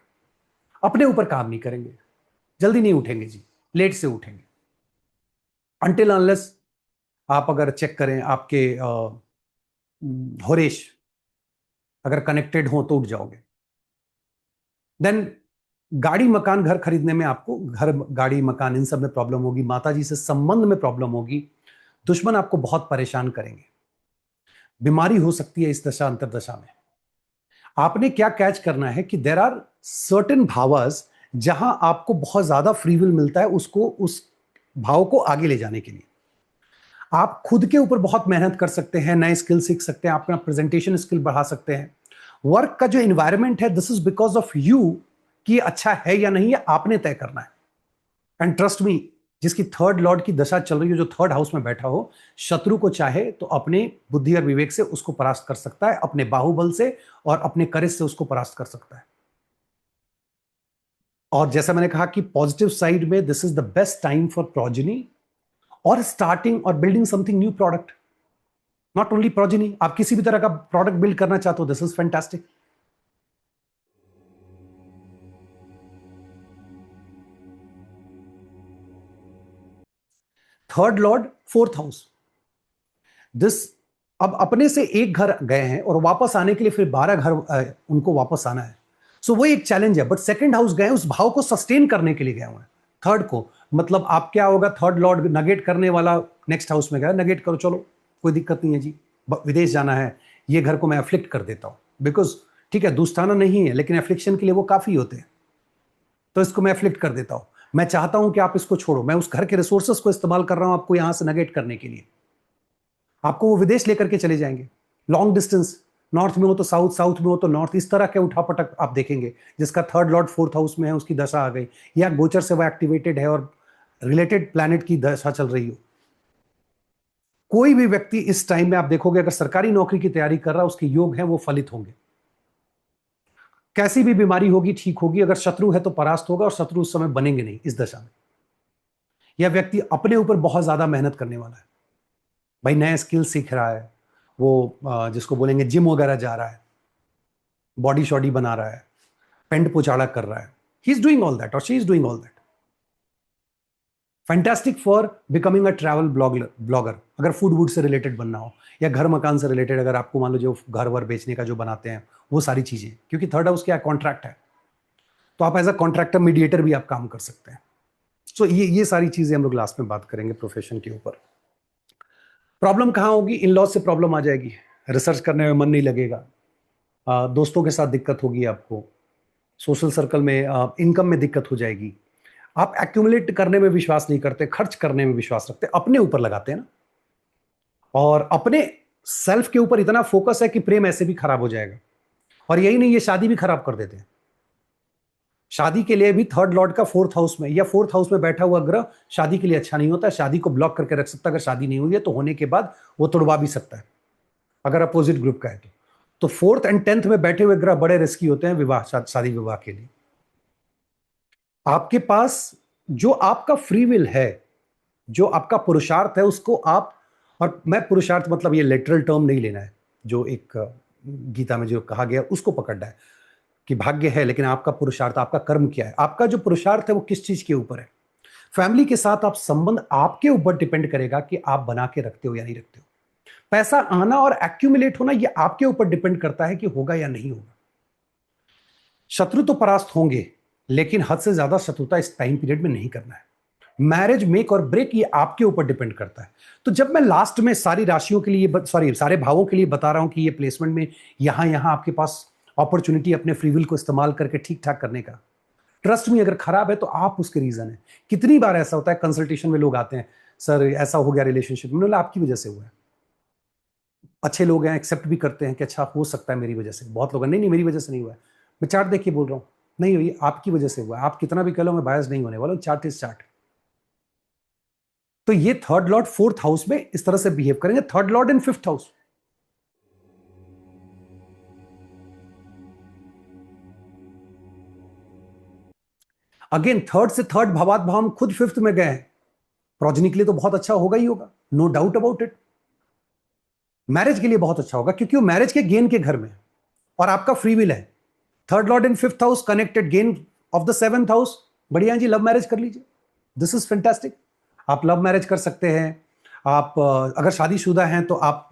अपने ऊपर काम नहीं करेंगे, जल्दी नहीं उठेंगे जी, लेट से उठेंगे। अनटिल अनलेस आप अगर चेक करें आपके होरेश अगर कनेक्टेड हो तो उठ जाओगे। देन गाड़ी मकान घर खरीदने में आपको, घर गाड़ी मकान इन सब में प्रॉब्लम होगी, माताजी से संबंध में प्रॉब्लम होगी, दुश्मन आपको बहुत परेशान करेंगे, बीमारी हो सकती है इस दशा अंतरदशा में। आपने क्या कैच करना है कि देर आर सर्टेन भावर्स जहां आपको बहुत ज्यादा फ्री विल मिलता है उसको, उस भाव को आगे ले जाने के लिए आप खुद के ऊपर बहुत मेहनत कर सकते हैं, नए स्किल सीख सकते हैं, अपना प्रेजेंटेशन स्किल बढ़ा सकते हैं। वर्क का जो एनवायरनमेंट है, this is because of you, कि अच्छा है या नहीं है आपने तय करना है। एंड ट्रस्ट मी, जिसकी थर्ड लॉर्ड की दशा चल रही हो, जो थर्ड हाउस में बैठा हो, शत्रु को चाहे तो अपने बुद्धि और विवेक से उसको परास्त कर सकता है, अपने बाहुबल से और अपने करेज से उसको परास्त कर सकता है। और जैसा मैंने कहा कि पॉजिटिव साइड में this is the best time for progeny और स्टार्टिंग और building something new product. Not only progeny, आप किसी भी तरह का प्रोडक्ट बिल्ड करना चाहते हो, this is fantastic. Third Lord fourth house, this अब अपने से एक घर गए हैं और वापस आने के लिए फिर 12 घर उनको वापस आना है। सो वो एक चैलेंज है, बट सेकंड हाउस गए, उस भाव को सस्टेन करने के लिए गए हुए हैं। थर्ड को मतलब आप क्या होगा, थर्ड लॉर्ड नगेट करने वाला नेक्स्ट हाउस में गया, नगेट करो, चलो कोई दिक्कत नहीं है जी, विदेश जाना है, ये घर को मैं अफ्लिक्ट कर देता हूं, बिकॉज ठीक है दोस्ताना नहीं है लेकिन एफ्लिक्शन के लिए वो काफी होते हैं, तो इसको मैं अफ्लिक्ट कर देता हूं। मैं चाहता हूं कि आप इसको छोड़ो, मैं उस घर के रिसोर्सेस को इस्तेमाल कर रहा हूं आपको यहां से नगेट करने के लिए। आपको वो विदेश लेकर के चले जाएंगे, लॉन्ग डिस्टेंस, नॉर्थ में हो तो साउथ, साउथ में हो तो नॉर्थ, इस तरह के उठापटक आप देखेंगे। जिसका थर्ड लॉर्ड फोर्थ हाउस में है उसकी दशा आ गई, या गोचर से वो एक्टिवेटेड है और रिलेटेड प्लैनेट की दशा चल रही हो। कोई भी व्यक्ति इस टाइम में आप देखोगे अगर सरकारी नौकरी की तैयारी कर रहा है, उसके योग हैं वो फलित होंगे। कैसी भी बीमारी होगी ठीक होगी, अगर शत्रु है तो परास्त होगा, और शत्रु उस समय बनेंगे नहीं इस दशा में। यह व्यक्ति अपने ऊपर बहुत ज्यादा मेहनत करने वाला है भाई, नए स्किल सीख रहा है, वो जिसको बोलेंगे जिम वगैरह जा रहा है, बॉडी शॉडी बना रहा है, पेंट पोचाड़ा कर रहा है, he is doing all that और she is doing all that. Fantastic for becoming a travel blogger, अगर फूड वूड से रिलेटेड बनना हो, या घर मकान से रिलेटेड, अगर आपको मान लो जो घर वर बेचने का जो बनाते हैं वो सारी चीजें, क्योंकि थर्ड हाउस क्या कॉन्ट्रैक्ट है, तो आप एज अ कॉन्ट्रैक्टर मीडिएटर भी आप काम कर सकते हैं। सो ये सारी चीजें हम लोग लास्ट में बात करेंगे प्रोफेशन के ऊपर। प्रॉब्लम कहाँ होगी? इन लॉज से प्रॉब्लम आ जाएगी, रिसर्च करने में मन नहीं लगेगा, दोस्तों के साथ दिक्कत होगी आपको, सोशल सर्कल में इनकम में दिक्कत हो जाएगी, आप एक्यूमुलेट करने में विश्वास नहीं करते, खर्च करने में विश्वास रखते, अपने ऊपर लगाते हैं ना, और अपने सेल्फ के ऊपर इतना फोकस है कि प्रेम ऐसे भी खराब हो जाएगा। और यही नहीं, ये शादी भी खराब कर देते हैं। शादी के लिए भी थर्ड लॉर्ड का फोर्थ हाउस में या फोर्थ हाउस में बैठा हुआ ग्रह शादी के लिए अच्छा नहीं होता। शादी को ब्लॉक करके रख सकता है। अगर शादी नहीं हुई है तो होने के बाद वो तोड़वा भी सकता है, अगर अपोजिट ग्रुप का है तो फोर्थ एंड टेंथ में बैठे हुए ग्रह बड़े रिस्की होते हैं विवाह, शादी विवाह के लिए। आपके पास जो आपका फ्री विल है, जो आपका पुरुषार्थ है, उसको आप, और मैं पुरुषार्थ मतलब ये लिटरल टर्म नहीं लेना है, जो एक गीता में जो कहा गया उसको पकड़ना है कि भाग्य है, लेकिन आपका पुरुषार्थ, आपका कर्म क्या है, आपका जो पुरुषार्थ है वो किस चीज के ऊपर है। फैमिली के साथ आप संबंध आपके ऊपर डिपेंड करेगा कि आप बना के रखते हो या नहीं रखते हो। पैसा आना और एक्यूमुलेट होना ये आपके ऊपर डिपेंड करता है कि होगा या नहीं होगा। शत्रु तो परास्त होंगे, लेकिन हद से ज्यादा शत्रुता इस टाइम पीरियड में नहीं करना है। मैरिज मेक और ब्रेक ये आपके ऊपर डिपेंड करता है। तो जब मैं लास्ट में सारी राशियों के लिए, सारे भावों के लिए बता रहा हूं कि ये प्लेसमेंट में यहां यहां आपके पास अपॉर्चुनिटी अपने फ्री विल को इस्तेमाल करके ठीक ठाक करने का, ट्रस्ट में अगर खराब है तो आप उसके रीजन है। कितनी बार ऐसा होता है कंसल्टेशन में लोग आते हैं, सर ऐसा हो गया रिलेशनशिप में, आपकी वजह से हुआ है। अच्छे लोग हैं, एक्सेप्ट भी करते हैं कि अच्छा हो सकता है मेरी वजह से। बहुत लोग नहीं नहीं मेरी वजह से नहीं हुआ है, मैं चार्ट देख के बोल रहा हूं, नहीं हुई आपकी वजह से हुआ है। आप कितना भी कह लो, मैं बायस नहीं होने वाला, चार्ट इज चार्ट। तो ये थर्ड लॉर्ड फोर्थ हाउस में इस तरह से बिहेव करेंगे, third lord in fifth house. Again third से थर्ड भावात भाव हम खुद फिफ्थ में गए हैं, प्रोजनी के लिए तो बहुत अच्छा होगा ही होगा, no doubt about it. Marriage के लिए बहुत अच्छा होगा क्योंकि वो मैरिज के गेन के घर में और आपका फ्री विल है। Third lord in fifth house connected, gain of the seventh house. बढ़िया जी, लव मैरिज कर लीजिए, दिस इज फैंटास्टिक। आप लव मैरिज कर सकते हैं। आप अगर शादीशुदा हैं तो आप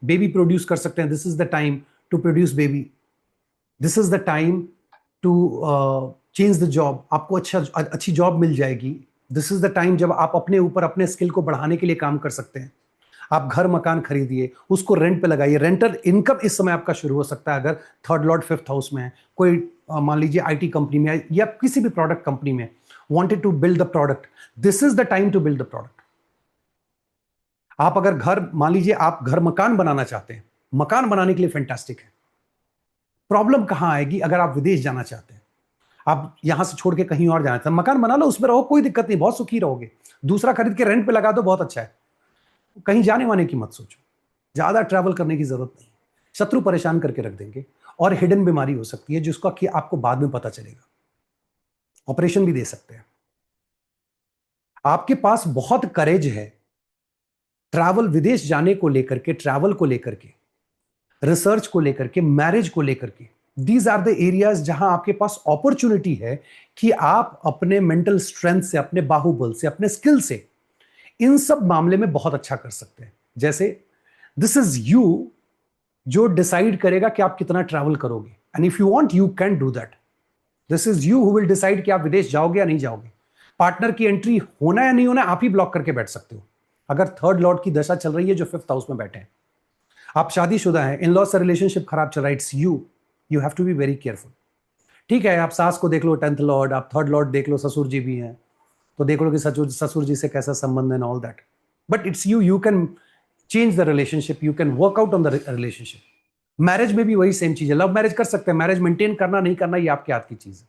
बेबी प्रोड्यूस कर सकते हैं, this is the time to produce baby. This is the time to change the job, आपको अच्छी जॉब मिल जाएगी। दिस इज द टाइम जब आप अपने ऊपर अपने स्किल को बढ़ाने के लिए काम कर सकते हैं। आप घर मकान खरीदिए, उसको रेंट पे लगाइए। रेंटल इनकम इस समय आपका शुरू हो सकता है अगर थर्ड लॉर्ड फिफ्थ हाउस में है। कोई मान लीजिए आईटी कंपनी में या किसी भी प्रोडक्ट कंपनी में wanted to build the product, this is the time to build the product. आप अगर घर, मान लीजिए आप घर मकान बनाना चाहते हैं, मकान बनाने के लिए फैंटास्टिक है। प्रॉब्लम कहां आएगी अगर आप विदेश जाना चाहते हैं, आप यहां से छोड़ के कहीं और जाना चाहते हैं, मकान बना लो, उसमें रहो, कोई दिक्कत नहीं, बहुत सुखी रहोगे। दूसरा खरीद के रेंट पे लगा दो, बहुत अच्छा है। कहीं जाने वाने की मत सोचो, ज्यादा ट्रैवल करने की जरूरत नहीं। शत्रु परेशान करके रख देंगे और हिडन बीमारी हो सकती है जिसका कि आपको बाद में पता चलेगा, ऑपरेशन भी दे सकते हैं। आपके पास बहुत करेज है ट्रैवल, विदेश जाने को लेकर के, ट्रैवल को लेकर के, रिसर्च को लेकर के, मैरिज को लेकर के। दीज आर द एरियाज जहां आपके पास अपॉर्चुनिटी है कि आप अपने मेंटल स्ट्रेंथ से, अपने बाहुबल से, अपने स्किल से इन सब मामले में बहुत अच्छा कर सकते हैं। जैसे दिस इज यू जो डिसाइड करेगा कि आप कितना ट्रैवल करोगे, and if you want you can do that. This is you who will decide कि आप विदेश जाओगे या नहीं जाओगे। पार्टनर की एंट्री होना या नहीं होना आप ही ब्लॉक करके बैठ सकते हो अगर थर्ड लॉर्ड की दशा चल रही है जो फिफ्थ हाउस में बैठे हैं। आप शादीशुदा हैं, इन लॉ से रिलेशनशिप खराब चल रहा है, it's you, you have to be very careful. ठीक है, आप सास को देख लो टेंथ लॉर्ड, आप थर्ड लॉर्ड देख लो, ससुर जी भी हैं तो देख लो कि ससुर जी से कैसा संबंध है, all that. But it's you, you can change the relationship, you can work out on the relationship. Marriage में भी वही सेम चीज है, लव मैरिज कर सकते हैं, मैरिज मेंटेन करना नहीं करना ये आपके हाथ की चीज है।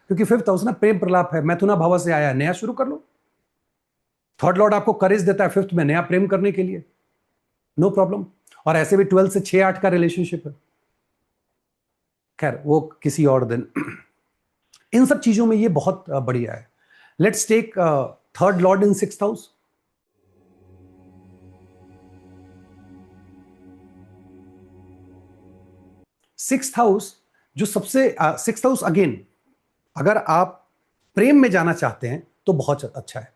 क्योंकि फिफ्थ हाउस ना प्रेम प्रलाप है, मैथुना भाव से आया है, नया शुरू कर लो। थर्ड लॉर्ड आपको करेज देता है फिफ्थ में नया प्रेम करने के लिए, नो प्रॉब्लम। और ऐसे भी 12 से 6-8 का रिलेशनशिप है, खैर वो किसी और दिन। इन सब चीजों में ये बहुत बढ़िया है। Let's take third lord in sixth house. Sixth house जो सबसे, सिक्स्थ हाउस अगेन अगर आप प्रेम में जाना चाहते हैं तो बहुत अच्छा है।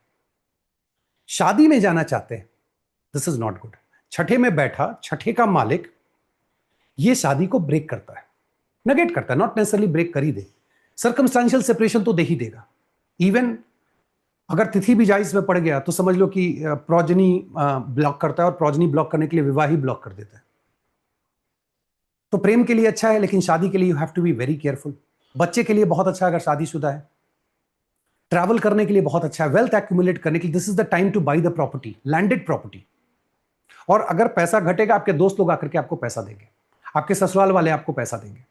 शादी में जाना चाहते हैं, दिस इज नॉट गुड। छठे में बैठा, छठे का मालिक ये शादी को ब्रेक करता है, नेगेट करता है, नॉट नेसेसरली ब्रेक कर ही दे, सर्कमस्टांशियल सेपरेशन तो दे ही देगा। इवन अगर तिथि भी जायज में पड़ गया तो समझ लो कि प्रोजनी ब्लॉक करता है, और प्रोजनी ब्लॉक करने के लिए विवाह ही ब्लॉक कर देता है। तो प्रेम के लिए अच्छा है, लेकिन शादी के लिए you have to be very careful. बच्चे के लिए बहुत अच्छा है अगर शादीशुदा है। ट्रैवल करने के लिए बहुत अच्छा है, वेल्थ एक्यूमुलेट करने के लिए this is the time two by the property, landed property. और अगर पैसा घटेगा, आपके दोस्त लोग आकर के आपको पैसा देंगे, आपके ससुराल वाले आपको पैसा देंगे।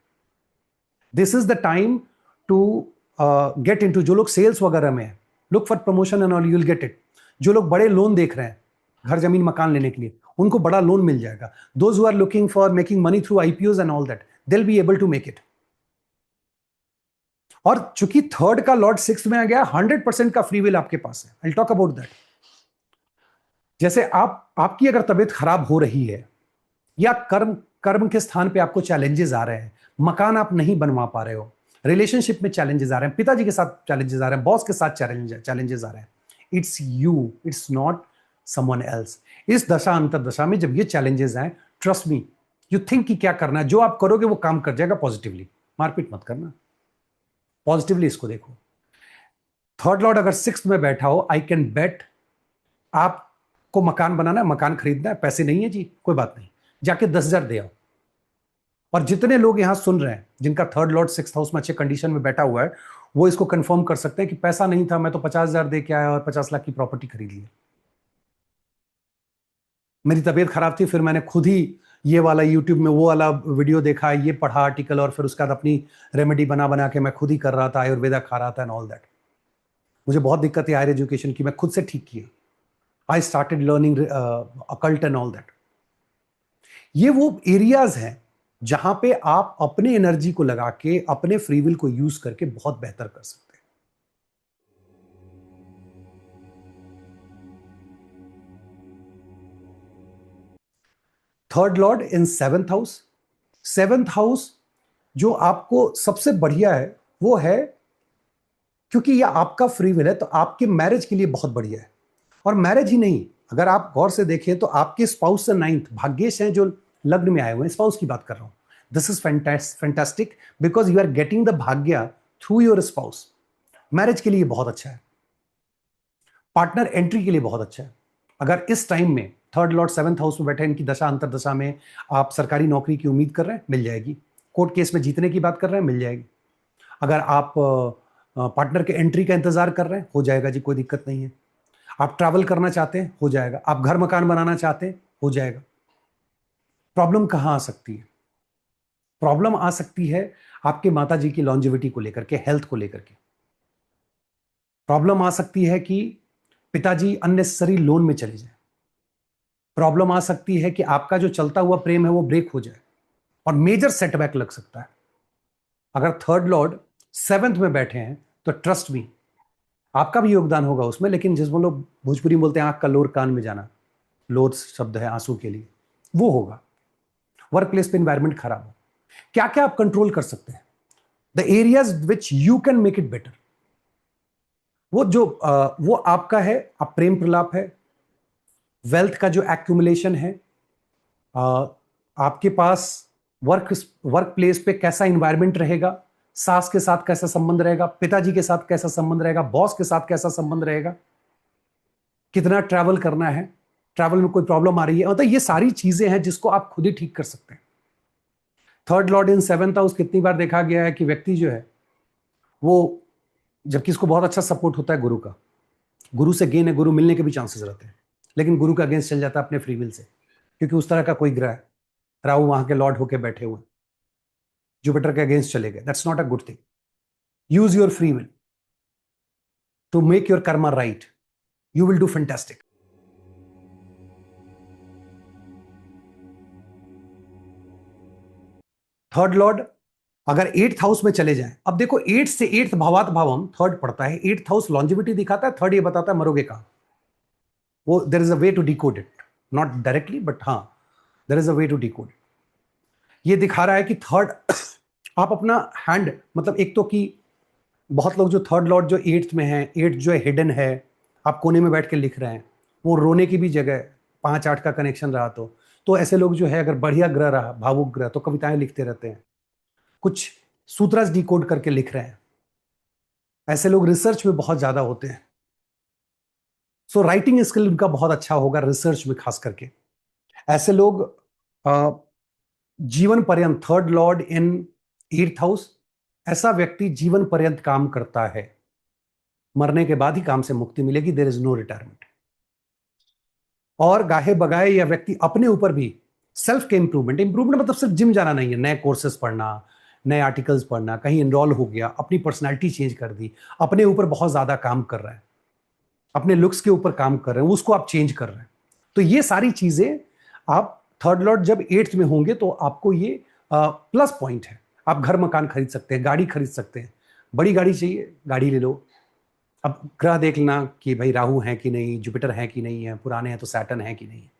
This is the time to get into, जो लोग सेल्स वगैरह में है, look for promotion and all, you will get it. जो लोग बड़े लोन देख रहे हैं घर जमीन मकान लेने के लिए, उनको बड़ा लोन मिल जाएगा। Those who are looking for making money through IPOs and all that, they will be able to make it. और चूंकि थर्ड का लॉर्ड सिक्स्थ में आ गया, 100% का फ्री विल आपके पास है। I talk about that. जैसे आपकी अगर तबीयत खराब हो रही है, या कर्म कर्म के स्थान पे आपको चैलेंजेस आ रहे हैं, मकान आप नहीं बनवा पा रहे हो, रिलेशनशिप में चैलेंजेस आ रहे हैं, पिताजी के साथ चैलेंजेस आ रहे हैं, बॉस के साथ चैलेंजेस आ रहे हैं, it's you, it's not someone else. इस दशा अंतर दशा में जब ये चैलेंजेस आए, ट्रस्ट मी, यू थिंक कि क्या करना है, जो आप करोगे वो काम कर जाएगा पॉजिटिवली। मारपीट मत करना, पॉजिटिवली इसको देखो। थर्ड लॉर्ड अगर सिक्स्थ में बैठा हो, आई कैन बेट, आपको मकान बनाना है, मकान खरीदना है, पैसे नहीं है जी, कोई बात नहीं, जाके 10,000 दे आओ। और जितने लोग यहां सुन रहे हैं जिनका थर्ड लॉर्ड सिक्स्थ हाउस में अच्छे कंडीशन में बैठा हुआ है, वो इसको कंफर्म कर सकते हैं कि पैसा नहीं था, मैं तो 50,000 दे के आया और 50 लाख की प्रॉपर्टी खरीद ली। मेरी तबीयत खराब थी, फिर मैंने खुद ही ये वाला यूट्यूब में वो वाला वीडियो देखा, ये पढ़ा आर्टिकल, और फिर उसके बाद अपनी रेमेडी बना बना के मैं खुद ही कर रहा था, आयुर्वेदा खा रहा था एंड ऑल दैट। मुझे बहुत दिक्कत है हायर एजुकेशन की, मैं खुद से ठीक किया। I started learning occult and all that. ये वो एरियाज हैं जहां पे आप अपने एनर्जी को लगा के, अपने फ्री विल को यूज करके बहुत बेहतर कर सकते हैं। थर्ड लॉर्ड इन सेवेंथ हाउस, सेवेंथ हाउस जो आपको सबसे बढ़िया है वो है, क्योंकि ये आपका फ्री विल है, तो आपके मैरिज के लिए बहुत बढ़िया है। और मैरिज ही नहीं, अगर आप गौर से देखें तो आपके स्पाउस से नाइन्थ भाग्येश हैं जो लग्न में आए हुए हैं, स्पाउस की बात कर रहा हूं। This is fantastic because you are getting the भाग्य थ्रू योर स्पाउस। मैरिज के लिए बहुत अच्छा है, पार्टनर एंट्री के लिए बहुत अच्छा है। अगर इस टाइम में थर्ड लॉर्ड सेवंथ हाउस में बैठे, इनकी दशा अंतर दशा में आप सरकारी नौकरी की उम्मीद कर रहे हैं, मिल जाएगी। कोर्ट केस में जीतने की बात कर रहे हैं, मिल जाएगी। अगर आप पार्टनर के एंट्री का इंतजार कर रहे हैं, हो जाएगा जी, कोई दिक्कत नहीं है। आप ट्रैवल करना चाहते हैं, हो जाएगा। आप घर मकान बनाना चाहते हैं, हो जाएगा। प्रॉब्लम कहां आ सकती है? प्रॉब्लम आ सकती है आपके माता जी की लॉन्जेविटी को लेकर के, हेल्थ को लेकर के। प्रॉब्लम आ सकती है कि पिताजी अननेसेसरी लोन में चले जाए। प्रॉब्लम आ सकती है कि आपका जो चलता हुआ प्रेम है वो ब्रेक हो जाए, और मेजर सेटबैक लग सकता है। अगर थर्ड लॉर्ड सेवेंथ में बैठे हैं तो ट्रस्ट मी, आपका भी योगदान होगा उसमें, लेकिन जिसमें लोग भोजपुरी में बोलते हैं आंख का लोर कान में जाना, लोर शब्द है आंसू के लिए, वो होगा। वर्क प्लेस पे इंवायरमेंट खराब हो, क्या क्या आप कंट्रोल कर सकते हैं? The areas which you can make it better, वो आपका है। आप प्रेम प्रलाप है, वेल्थ का जो एक्यूमुलेशन है, आपके पास वर्क प्लेस पे कैसा इंवायरमेंट रहेगा, सास के साथ कैसा संबंध रहेगा, पिताजी के साथ कैसा संबंध रहेगा, बॉस के साथ कैसा संबंध रहेगा, कितना ट्रैवल करना है, ट्रैवल में कोई प्रॉब्लम आ रही है, मतलब ये सारी चीजें हैं जिसको आप खुद ही ठीक कर सकते हैं। थर्ड लॉर्ड इन सेवेंथ हाउस, कितनी बार देखा गया है कि व्यक्ति जो है वो, जबकि इसको बहुत अच्छा सपोर्ट होता है गुरु का, गुरु से गेन है, गुरु मिलने के भी चांसेस रहते हैं, लेकिन गुरु का अगेंस्ट चल जाता है अपने फ्री विल से, क्योंकि उस तरह का कोई ग्रह है, राहु वहां के लॉर्ड होके बैठे हुए, जुपिटर के अगेंस्ट चले गए। That's not a good thing. Use your free will to make your karma right, you will do fantastic. Third lord अगर एट्थ हाउस में चले जाएं, अब देखो एट्थ से एट्थ भावात भावम थर्ड पड़ता है, एट्थ हाउस लॉन्जिविटी दिखाता है, थर्ड ये बताता है मरोगे कहां। वो there is a way to decode it, not directly but हाँ, there is a way to decode it. ये दिखा रहा है कि थर्ड आप अपना हैंड, मतलब एक तो कि बहुत लोग जो थर्ड लॉर्ड जो एट्थ में है, एट्थ जो है हिडन है, आप कोने में बैठ के लिख रहे हैं, वो रोने की भी जगह, 5-8 का कनेक्शन रहा तो ऐसे लोग जो है, अगर बढ़िया ग्रह रहा, भावुक ग्रह, तो कविताएं लिखते रहते हैं, कुछ सूत्रज डिकोड करके लिख रहे हैं। ऐसे लोग रिसर्च में बहुत ज्यादा होते हैं, सो राइटिंग स्किल उनका बहुत अच्छा होगा, रिसर्च में खास करके। ऐसे लोग जीवन पर्यंत, third lord in eighth house, ऐसा व्यक्ति जीवन पर्यंत काम करता है, मरने के बाद ही काम से मुक्ति मिलेगी, देयर इज नो रिटायरमेंट। और गाहे बगाए या व्यक्ति अपने ऊपर भी सेल्फ के इंप्रूवमेंट, इंप्रूवमेंट मतलब सिर्फ जिम जाना नहीं है, नए कोर्सेस पढ़ना, नए आर्टिकल्स पढ़ना, कहीं इनरोल हो गया, अपनी पर्सनैलिटी चेंज कर दी, अपने ऊपर बहुत ज़्यादा काम कर रहा है, अपने लुक्स के ऊपर काम कर रहे हैं, उसको आप चेंज कर रहे हैं। तो ये सारी चीज़ें आप थर्ड लॉर्ड जब एट्थ में होंगे तो आपको ये प्लस पॉइंट है। आप घर मकान खरीद सकते हैं, गाड़ी खरीद सकते हैं, बड़ी गाड़ी चाहिए गाड़ी ले लो। अब ग्रह देख लेना कि भाई राहु है कि नहीं, जुपिटर है कि नहीं है, पुराने हैं तो सैटर्न है कि नहीं है।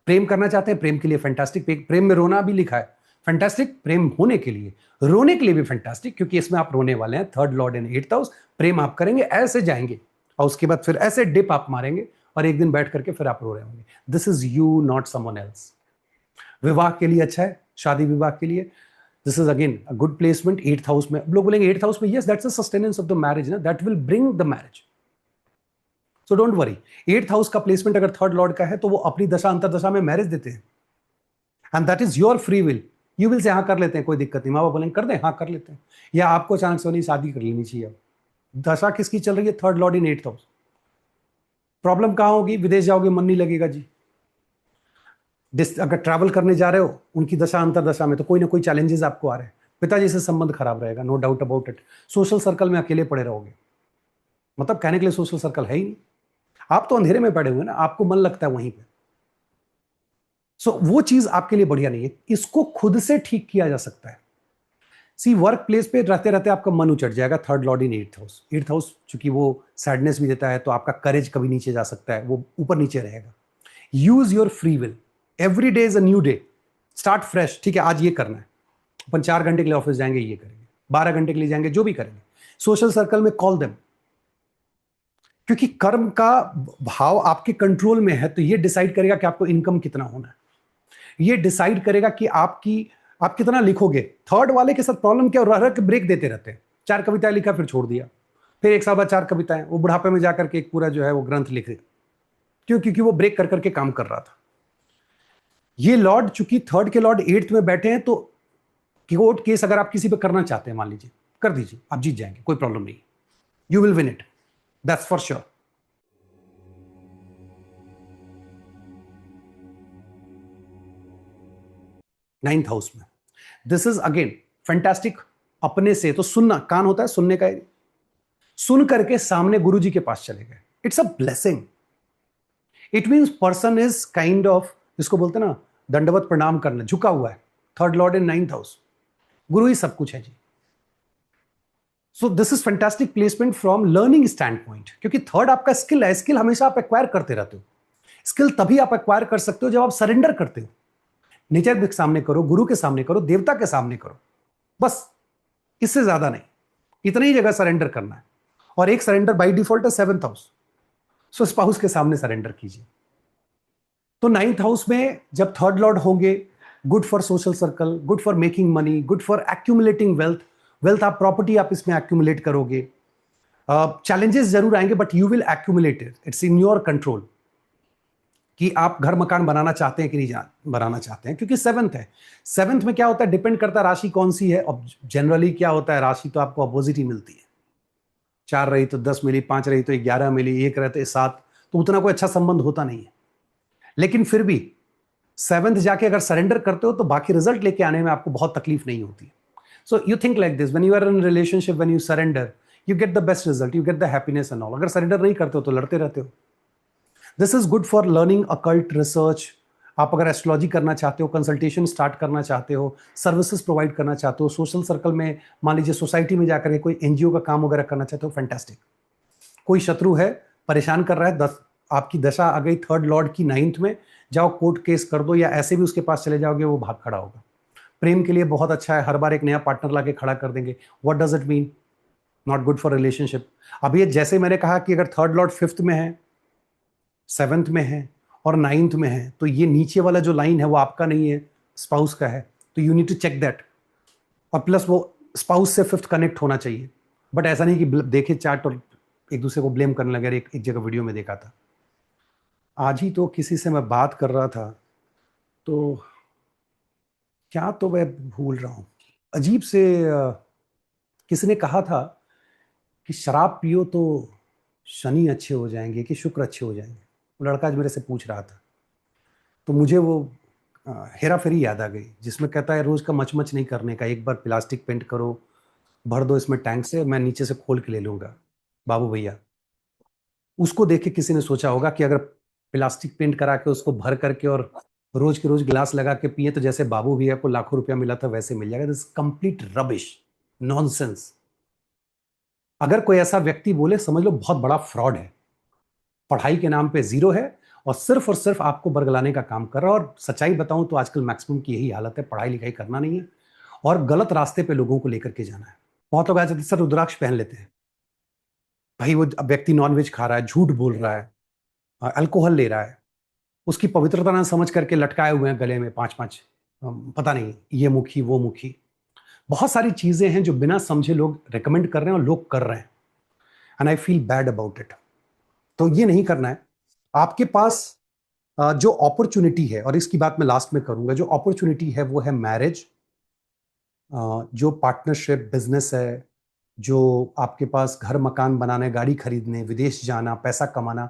प्रेम करना चाहते हैं, प्रेम के लिए फैंटास्टिक, प्रेम में रोना भी लिखा है, फैंटास्टिक। प्रेम होने के लिए, रोने के लिए भी फैंटास्टिक, क्योंकि इसमें आप रोने वाले हैं। Third lord in eighth house, प्रेम आप करेंगे, ऐसे जाएंगे और उसके बाद फिर ऐसे डिप आप मारेंगे और एक दिन बैठ करके फिर आप रो रहे होंगे। This is you, not someone else. विवाह के लिए अच्छा है, शादी विवाह के लिए this is again a good placement. Eighth house में लोग बोलेंगे एट्थ हाउस में, yes that's a sustenance of the marriage ना, that will bring the marriage. So don't worry, eighth house का प्लेसमेंट अगर थर्ड लॉर्ड का है तो वो अपनी दशा अंतरदशा में मैरिज देते हैं, and that is your free will. You will say हाँ कर लेते हैं, कोई दिक्कत नहीं, माँ बाप बोलेंगे कर दें, हाँ कर लेते हैं। या आपको अचानक से नहीं शादी कर लेनी चाहिए। अब दशा किसकी चल रही है? Third lord in eighth house. Problem कहाँ होगी? विदेश जाओगे मन नहीं लगेगा जी। अगर ट्रैवल करने जा रहे हो उनकी दशा अंतरदशा में तो कोई ना कोई चैलेंजेस आपको आ रहे हैं। पिताजी से संबंध खराब रहेगा, no doubt about it. Social circle में अकेले पड़े रहोगे, मतलब कहने के लिए सोशल सर्कल है ही नहीं। आप तो अंधेरे में पड़े हुए ना, आपको मन लगता है वहीं पे। वो चीज आपके लिए बढ़िया नहीं है। इसको खुद से ठीक किया जा सकता है। सी, वर्क प्लेस पे रहते रहते आपका मन उचट जाएगा। Third lord in eighth house, eighth house चूंकि वो सैडनेस भी देता है तो आपका करेज कभी नीचे जा सकता है, वो ऊपर नीचे रहेगा। Use your free will, every day is a new day, start fresh. ठीक है, आज ये करना है, अपन 4 घंटे के लिए ऑफिस जाएंगे, ये करेंगे, 12 घंटे के लिए जाएंगे, जो भी करेंगे। सोशल सर्कल में कॉल देम, क्योंकि कर्म का भाव आपके कंट्रोल में है, तो ये डिसाइड करेगा कि आपको इनकम कितना होना है, ये डिसाइड करेगा कि आप कितना लिखोगे। थर्ड वाले के साथ प्रॉब्लम क्या, रह रह के ब्रेक देते रहते हैं। 4 कविताएं लिखा फिर छोड़ दिया, फिर एक साल बाद 4 कविताएं, वो बुढ़ापे में जाकर के एक पूरा जो है वो ग्रंथ लिख दिया। क्यों? क्योंकि वो ब्रेक कर करके काम कर रहा था। ये लॉर्ड चूंकि थर्ड के लॉर्ड एट्थ में बैठे हैं, तो कोर्ट केस अगर आप किसी पे करना चाहते हैं, मान लीजिए, कर दीजिए, आप जीत जाएंगे, कोई प्रॉब्लम नहीं। You will win it, that's for sure. Ninth house में दिस इज अगेन फैंटास्टिक। अपने से तो सुनना, कान होता है सुनने का, सुन करके सामने गुरु जी के पास चले गए, it's a blessing. It means person is kind of, जिसको बोलते हैं ना दंडवत प्रणाम करना, झुका हुआ है। Third lord in ninth house, Guru ही सब कुछ है जी। So this is fantastic placement from learning stand point, क्योंकि थर्ड आपका स्किल है। स्किल हमेशा आप एक्वायर करते रहते हो। स्किल तभी आप एक्वायर कर सकते हो जब आप सरेंडर करते हो। नेचर के सामने करो, गुरु के सामने करो, देवता के सामने करो, बस, इससे ज्यादा नहीं। इतनी ही जगह सरेंडर करना है। और एक सरेंडर बाई डिफॉल्ट है सेवंथ हाउस। सो स्पाउस के सामने सरेंडर कीजिए। तो नाइन्थ हाउस में जब थर्ड लॉर्ड होंगे, good for social circle, good for making money, good for accumulating wealth. Wealth आप प्रॉपर्टी आप इसमें एक्यूमुलेट करोगे। चैलेंजेस जरूर आएंगे but you will accumulate it, it's in your control कि आप घर मकान बनाना चाहते हैं कि नहीं बनाना चाहते हैं, क्योंकि सेवंथ है। सेवंथ में क्या होता है, डिपेंड करता है राशि कौन सी है। अब जनरली क्या होता है, राशि तो आपको अपोजिट ही मिलती है। 4 रही तो 10 मिली, 5 रही तो 11 मिली, 1 रहते 7, तो उतना कोई अच्छा संबंध होता नहीं है। लेकिन फिर भी सेवंथ जाके अगर सरेंडर करते हो तो बाकी रिजल्ट लेके आने में आपको बहुत तकलीफ नहीं होती। So you think like this, when you are in relationship, when you surrender, you get the best result, you get the happiness and all. अगर सरेंडर नहीं करते हो तो लड़ते रहते हो। This is good for learning occult research. आप अगर एस्ट्रोलॉजी करना चाहते हो, कंसल्टेशन स्टार्ट करना चाहते हो, सर्विसेज प्रोवाइड करना चाहते हो, सोशल सर्कल में मान लीजिए सोसाइटी में जाकर के कोई एनजीओ का काम वगैरह करना चाहते हो, फैंटास्टिक। कोई शत्रु है, परेशान कर रहा है, आपकी दशा आ गई थर्ड लॉर्ड की नाइन्थ में, जाओ कोर्ट केस कर दो, या ऐसे भी उसके पास चले जाओगे, वो भाग खड़ा होगा। प्रेम के लिए बहुत अच्छा है, हर बार एक नया पार्टनर लाके खड़ा कर देंगे। What does it mean? Not good for relationship. अब ये जैसे मैंने कहा कि अगर थर्ड लॉर्ड फिफ्थ में है, सेवेंथ में है और नाइन्थ में है, तो ये नीचे वाला जो लाइन है वो आपका नहीं है, स्पाउस का है। तो you need to check that. और प्लस वो स्पाउस से फिफ्थ कनेक्ट होना चाहिए। बट ऐसा नहीं कि देखे चार्ट और एक दूसरे को ब्लेम करने लगे। एक जगह वीडियो में देखा था, आज ही तो किसी से मैं बात कर रहा था, तो क्या तो मैं भूल रहा हूँ, अजीब से किसी ने कहा था कि शराब पियो तो शनि अच्छे हो जाएंगे कि शुक्र अच्छे हो जाएंगे। वो लड़का आज मेरे से पूछ रहा था, तो मुझे वो हेरा फेरी याद आ गई, जिसमें कहता है रोज का मच नहीं करने का, एक बार प्लास्टिक पेंट करो, भर दो इसमें टैंक से, मैं नीचे से खोल के ले लूंगा बाबू भैया। उसको देख के किसी ने सोचा होगा कि अगर प्लास्टिक पेंट करा के उसको भर करके और रोज के रोज गिलास लगा के पिए तो जैसे बाबू भैया को लाखों रुपया मिला था वैसे मिल जाएगा। This complete rubbish, nonsense. अगर कोई ऐसा व्यक्ति बोले, समझ लो बहुत बड़ा फ्रॉड है, पढ़ाई के नाम पे जीरो है और सिर्फ आपको बरगलाने का काम कर रहा है। और सच्चाई बताऊं तो आजकल मैक्सिमम की यही हालत है, पढ़ाई लिखाई करना नहीं है और गलत रास्ते पे लोगों को लेकर के जाना है। बहुत लोग ऐसे सर रुद्राक्ष पहन लेते हैं, भाई वो व्यक्ति नॉनवेज खा रहा है, झूठ बोल रहा है, अल्कोहल ले रहा है, उसकी पवित्रता ना समझ करके लटकाए हुए हैं गले में पांच पांच, पता नहीं ये मुखी वो मुखी, बहुत सारी चीजें हैं जो बिना समझे लोग रेकमेंड कर रहे हैं और लोग कर रहे हैं। And I feel bad about it. तो ये नहीं करना है। आपके पास जो अपॉर्चुनिटी है, और इसकी बात मैं लास्ट में करूंगा, जो अपॉर्चुनिटी है वो है मैरिज, जो पार्टनरशिप बिजनेस है, जो आपके पास घर मकान बनाने, गाड़ी खरीदने, विदेश जाना, पैसा कमाना,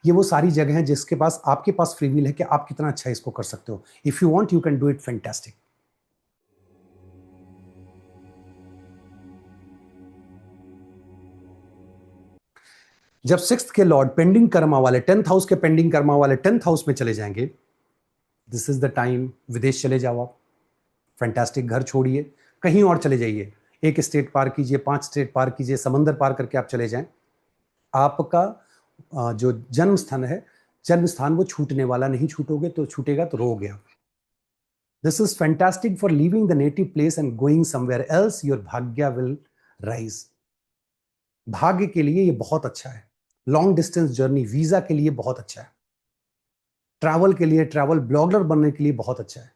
ये वो सारी जगह हैं जिसके पास आपके पास फ्री विल है कि आप कितना अच्छा इसको कर सकते हो। If you want you can do it fantastic. जब सिक्स्थ के लॉर्ड पेंडिंग कर्मा वाले 10th हाउस के पेंडिंग कर्मा वाले 10th हाउस में चले जाएंगे, दिस इज द टाइम विदेश चले जाओ आप, फैंटास्टिक। घर छोड़िए, कहीं और चले जाइए, एक स्टेट पार कीजिए, 5 स्टेट पार कीजिए, समंदर पार करके आप चले जाएं। आपका जो जन्म स्थान है, जन्म स्थान वो छूटने वाला नहीं, छूटोगे तो छूटेगा तो रोगे आप। This is fantastic for leaving the native place and going somewhere else, your भाग्य विल राइज। भाग्य के लिए ये बहुत अच्छा है। लॉन्ग डिस्टेंस जर्नी वीजा के लिए बहुत अच्छा है, ट्रैवल के लिए, ट्रैवल ब्लॉगर बनने के लिए बहुत अच्छा है,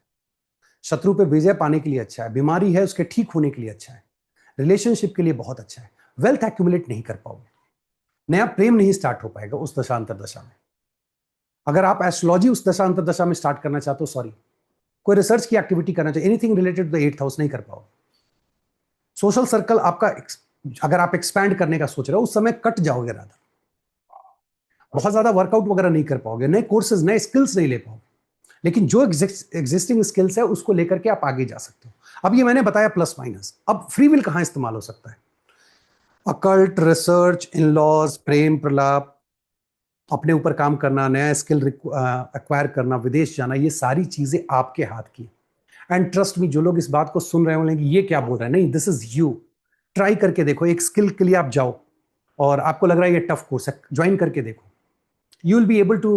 शत्रु पे विजय पाने के लिए अच्छा है, बीमारी है उसके ठीक होने के लिए अच्छा है, रिलेशनशिप के लिए बहुत अच्छा है। वेल्थ एक्यूमुलेट नहीं कर पाओगे, नया प्रेम नहीं स्टार्ट हो पाएगा उस दशा अंतर दशा में। अगर आप एस्ट्रोलॉजी उस दशा अंतर दशा में स्टार्ट करना चाहते हो, सॉरी, कोई रिसर्च की एक्टिविटी करना चाहिए, anything related to the 8th house नहीं कर पाओगे। सोशल सर्कल आपका अगर आप एक्सपैंड करने का सोच रहे हो उस समय कट जाओगे, राधा। बहुत ज्यादा वर्कआउट वगैरह नहीं कर पाओगे, नए कोर्सेज नए स्किल्स नहीं ले पाओगे, लेकिन जो एग्जिस्टिंग स्किल्स है उसको लेकर के आप आगे जा सकते हो। अब ये मैंने बताया प्लस माइनस, अब फ्री विल कहां इस्तेमाल हो सकता है? अकल्ट, रिसर्च, इन लॉज, प्रेम प्रलाप, अपने ऊपर काम करना, नया स्किल एक्वायर करना, विदेश जाना, ये सारी चीजें आपके हाथ की। एंड ट्रस्ट मी, जो लोग इस बात को सुन रहे होंगे ये क्या बोल रहे हैं, नहीं, दिस इज यू। ट्राई करके देखो, एक स्किल के लिए आप जाओ और आपको लग रहा है ये टफ कोर्स है, ज्वाइन करके देखो, you will be able to